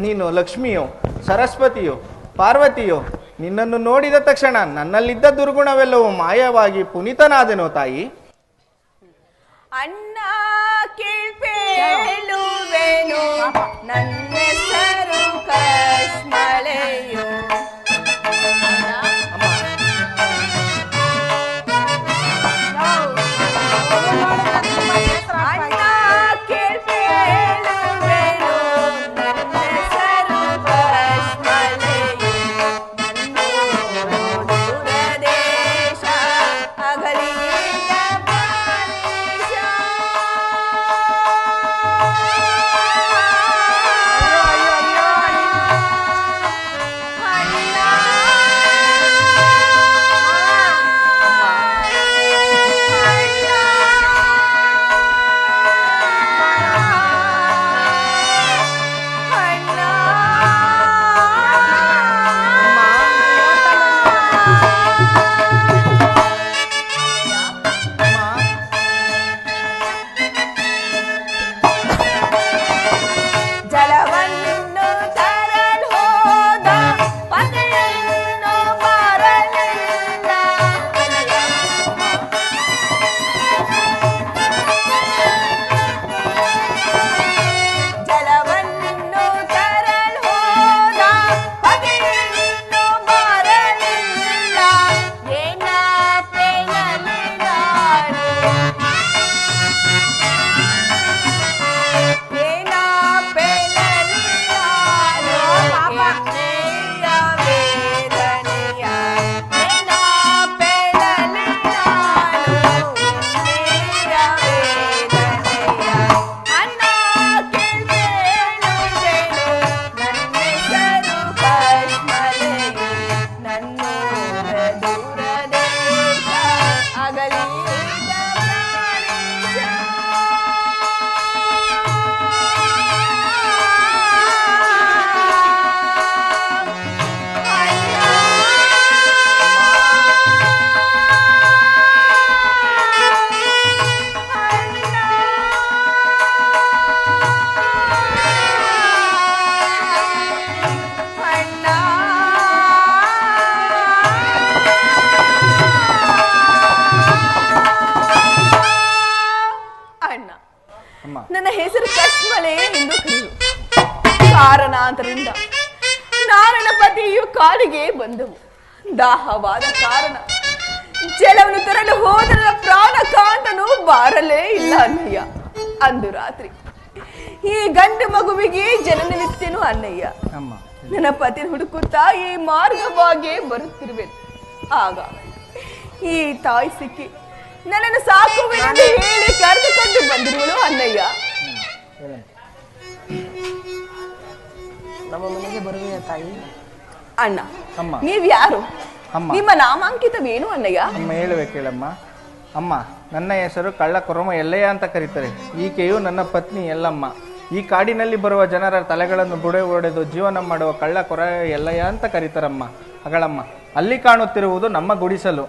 ನೀನು ಲಕ್ಷ್ಮಿಯೋ, ಸರಸ್ವತಿಯೋ, ಪಾರ್ವತಿಯೋ? ನಿನ್ನನ್ನು ನೋಡಿದ ತಕ್ಷಣ ನನ್ನಲ್ಲಿದ್ದ ದುರ್ಗುಣವೆಲ್ಲವೂ ಮಾಯವಾಗಿ ಪುನೀತನಾದೆನೋ ತಾಯಿ? ಅಣ್ಣ ಕೇಳ್ಪೇಳುವೆನು ನನ್ನೆಸರು ಕಶ್ಮಳೆಯೋ. ಅಣ್ಣ ಕೇಳ್ಪೇಳುವೆನು ನನ್ನೆಸರು ಕಶ್ಮಳೆಯೋ. ನನ್ನೂರ ದೇಶ ಅಗಲಿದ ಪ್ರಾಣೇಶ. ಜಲವನ್ನು ತರಲು ಹೋದ ಪತಿಯನ್ನು ಬರಲಿಲ್ಲ. ಜಲವನ್ನು ತರಲು ಹೋದ ಪತಿಯನ್ನು ಬರಲಿಲ್ಲ. ಏನ ಪೆಳಲಿ ನಾನು, ಏನ ಪೆಳಲಿ ನಾನು ಎನ್ನೆಯ ವೇದನೆಯ. ಏನ ಪೆಳಲಿ ನಾನು ಎನ್ನೆಯ ವೇದನೆಯ. ಅಣ್ಣ ಕೇಳ್ಪೇಳುವೆನು ನನ್ನೆಸರು ಕಶ್ಮಳೆಯೋ. ನನ್ನೂರ ದೂರ ದೇಶ ಅಗಲಿದ ಪ್ರಾಣೇಶ. ಅಣ್ಣ, ಅಮ್ಮ ನನ್ನ ಹೆಸರು ಕಶ್ಮಳೆ ಎಂದು ಕರೆಯು. ಕಾರಣಾಂತರದಿಂದ ನಾರನ ಪತಿಯು ಕಾಡಿಗೆ ಬಂದವು. ದಾಹವಾದ ಕಾರಣ ಜಲವನ್ನು ತರಲು ಹೋದ ನನ್ನ ಪ್ರಾಣ ಕಾಂತನು ಬಾರಲೇ ಇಲ್ಲ ಅಣ್ಣಯ್ಯ. ಅಂದು ರಾತ್ರಿ ಈ ಗಂಡು ಮಗುವಿಗೆ ಜನನವಿತ್ತೇನು ಅಣ್ಣಯ್ಯ. ಅಮ್ಮ ನನ್ನ ಪತಿ ಹುಡುಕುತ್ತಾ ಈ ಮಾರ್ಗವಾಗಿ ಬರುತ್ತಿರುವೆ. ಆಗ ಈ ತಾಯಿ ಸಿಕ್ಕಿ ನನ್ನನ್ನು ಸಾಕುವೆನೆಂದು ಹೇಳಿ ಕರೆದುಕೊಂಡು ಬಂದಿರುವಳು ಅಣ್ಣಯ್ಯ. ನಮ್ಮ ಮನೆಗೆ ಬರುವೆಯ ತಾಯಿ? ಅಣ್ಣ, ಅಮ್ಮ ನೀವ್ಯಾರು? ಅಮ್ಮ ನಿಮ್ಮ ನಾಮಾಂಕಿತವೇನು ಅಣ್ಣಯ್ಯ? ಅಮ್ಮ ಹೇಳುವೆ ಕೇಳಮ್ಮ. ಅಮ್ಮ, ನನ್ನ ಹೆಸರು ಕಳ್ಳ ಕೊರಮ ಎಲ್ಲಯ್ಯ ಅಂತ ಕರೀತಾರೆ. ಈಕೆಯು ನನ್ನ ಪತ್ನಿ ಎಲ್ಲಮ್ಮ. ಈ ಕಾಡಿನಲ್ಲಿ ಬರುವ ಜನರ ತಲೆಗಳನ್ನು ಬುಡೆ ಹೊಡೆದು ಜೀವನ ಮಾಡುವ ಕಳ್ಳ ಕೊರ ಎಲ್ಲಯ್ಯ ಅಂತ ಕರೀತಾರಮ್ಮ. ಅಗಳಮ್ಮ, ಅಲ್ಲಿ ಕಾಣುತ್ತಿರುವುದು ನಮ್ಮ ಗುಡಿಸಲು.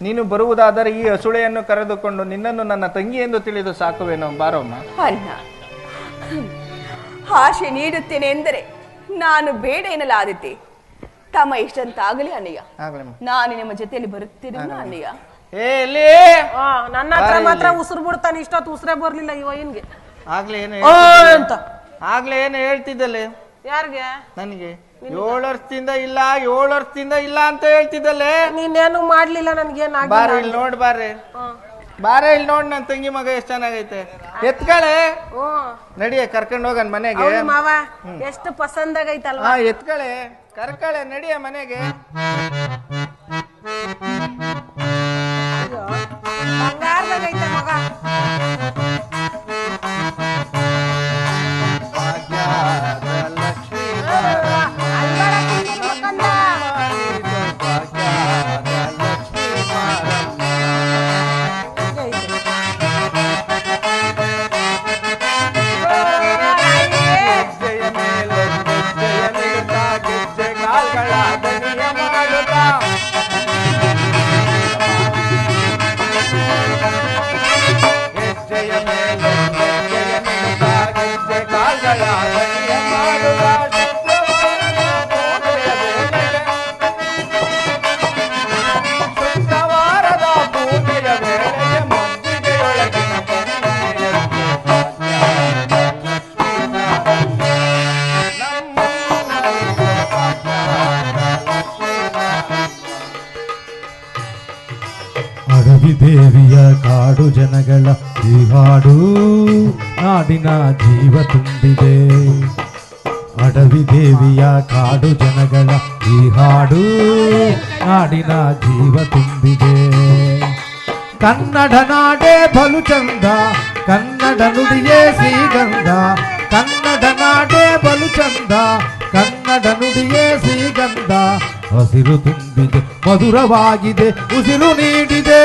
ನೀನು ಬರುವುದಾದರೆ ಈ ಹಸುಳೆಯನ್ನು ಕರೆದುಕೊಂಡು ನಿನ್ನನ್ನು ನನ್ನ ತಂಗಿ ಎಂದು ತಿಳಿದು ಸಾಕುವೇನೋ. ಬಾರಮ್ಮ. ಅಣ್ಣ, ಆಶೆ ನೀಡುತ್ತೇನೆ ಎಂದರೆ ನಾನು ಬೇಡ ಎನ್ನಲಾದೀತೆ. ತಮ್ಮ ಇಷ್ಟಂತಾಗಲಿ ಅಣ್ಣಯ್ಯ. ನಾನು ನಿಮ್ಮ ಜೊತೆಯಲ್ಲಿ ಬರುತ್ತೇನೆ ಅಣ್ಣಯ್ಯ. ನನ್ನ ಹತ್ರ ಮಾತ್ರ ಉಸಿರು ಬಿಡ್ತಾನೆ. ಇಷ್ಟೊತ್ತು ಉಸಿರೇ ಬರ್ಲಿಲ್ಲ ಇವನ್ಗೆ. ಆಗ್ಲೇ ಏನು ಹೇಳ್ತಿದ್ದಲೆ? ಯಾರಿಗೆ? ನನಗೆ 7 ವರ್ಷದಿಂದ ಇಲ್ಲ ಅಂತ ಹೇಳ್ತಿದ್ದಲೆ. ನೀನೇನು ಮಾಡ್ಲಿಲ್ಲ ನನ್ಗೇನ್. ಬಾರೆ ಇಲ್ಲಿ ನೋಡ್, ಬಾರೆ ಇಲ್ಲಿ ನೋಡ್. ನನ್ ತಂಗಿ ಮಗ ಎಷ್ಟ್ ಚೆನ್ನಾಗೈತೆ. ಎತ್ಕಳೆ ನಡಿಯ, ಕರ್ಕೊಂಡ್ ಹೋಗನ್ ಮನೆಗೆ. ಮಾವ ಎಷ್ಟು ಪಸಂದಾಗೈತಲ್ವಾ? ಎತ್ಕಳೆ, ಕರ್ಕಳೆ, ನಡಿಯ ಮನೆಗೆ. ಬಂಗಾರದಾಗೈತೆ ಮಗ. ದೇವಿಯ ಕಾಡು ಜನಗಳ ಈ ಹಾಡು ನಾಡಿನ ಜೀವ ತುಂಬಿದೆ. ಅಡವಿ ದೇವಿಯ ಕಾಡು ಜನಗಳ ಈ ಹಾಡು ನಾಡಿನ ಜೀವ ತುಂಬಿದೆ. ಕನ್ನಡ ನಾಡೇ ಬಲು ಚಂದ, ಕನ್ನಡ ನುಡಿಯೇ ಶ್ರೀಗಂಧ. ಕನ್ನಡ ನಾಡೇ ಬಲು ಚಂದ, ಕನ್ನಡ ನುಡಿಯೇ ಶ್ರೀಗಂಧ. ಹಸಿರು ತುಂಬಿದೆ, ಮಧುರವಾಗಿದೆ, ಉಸಿರು ನೀಡಿದೆ.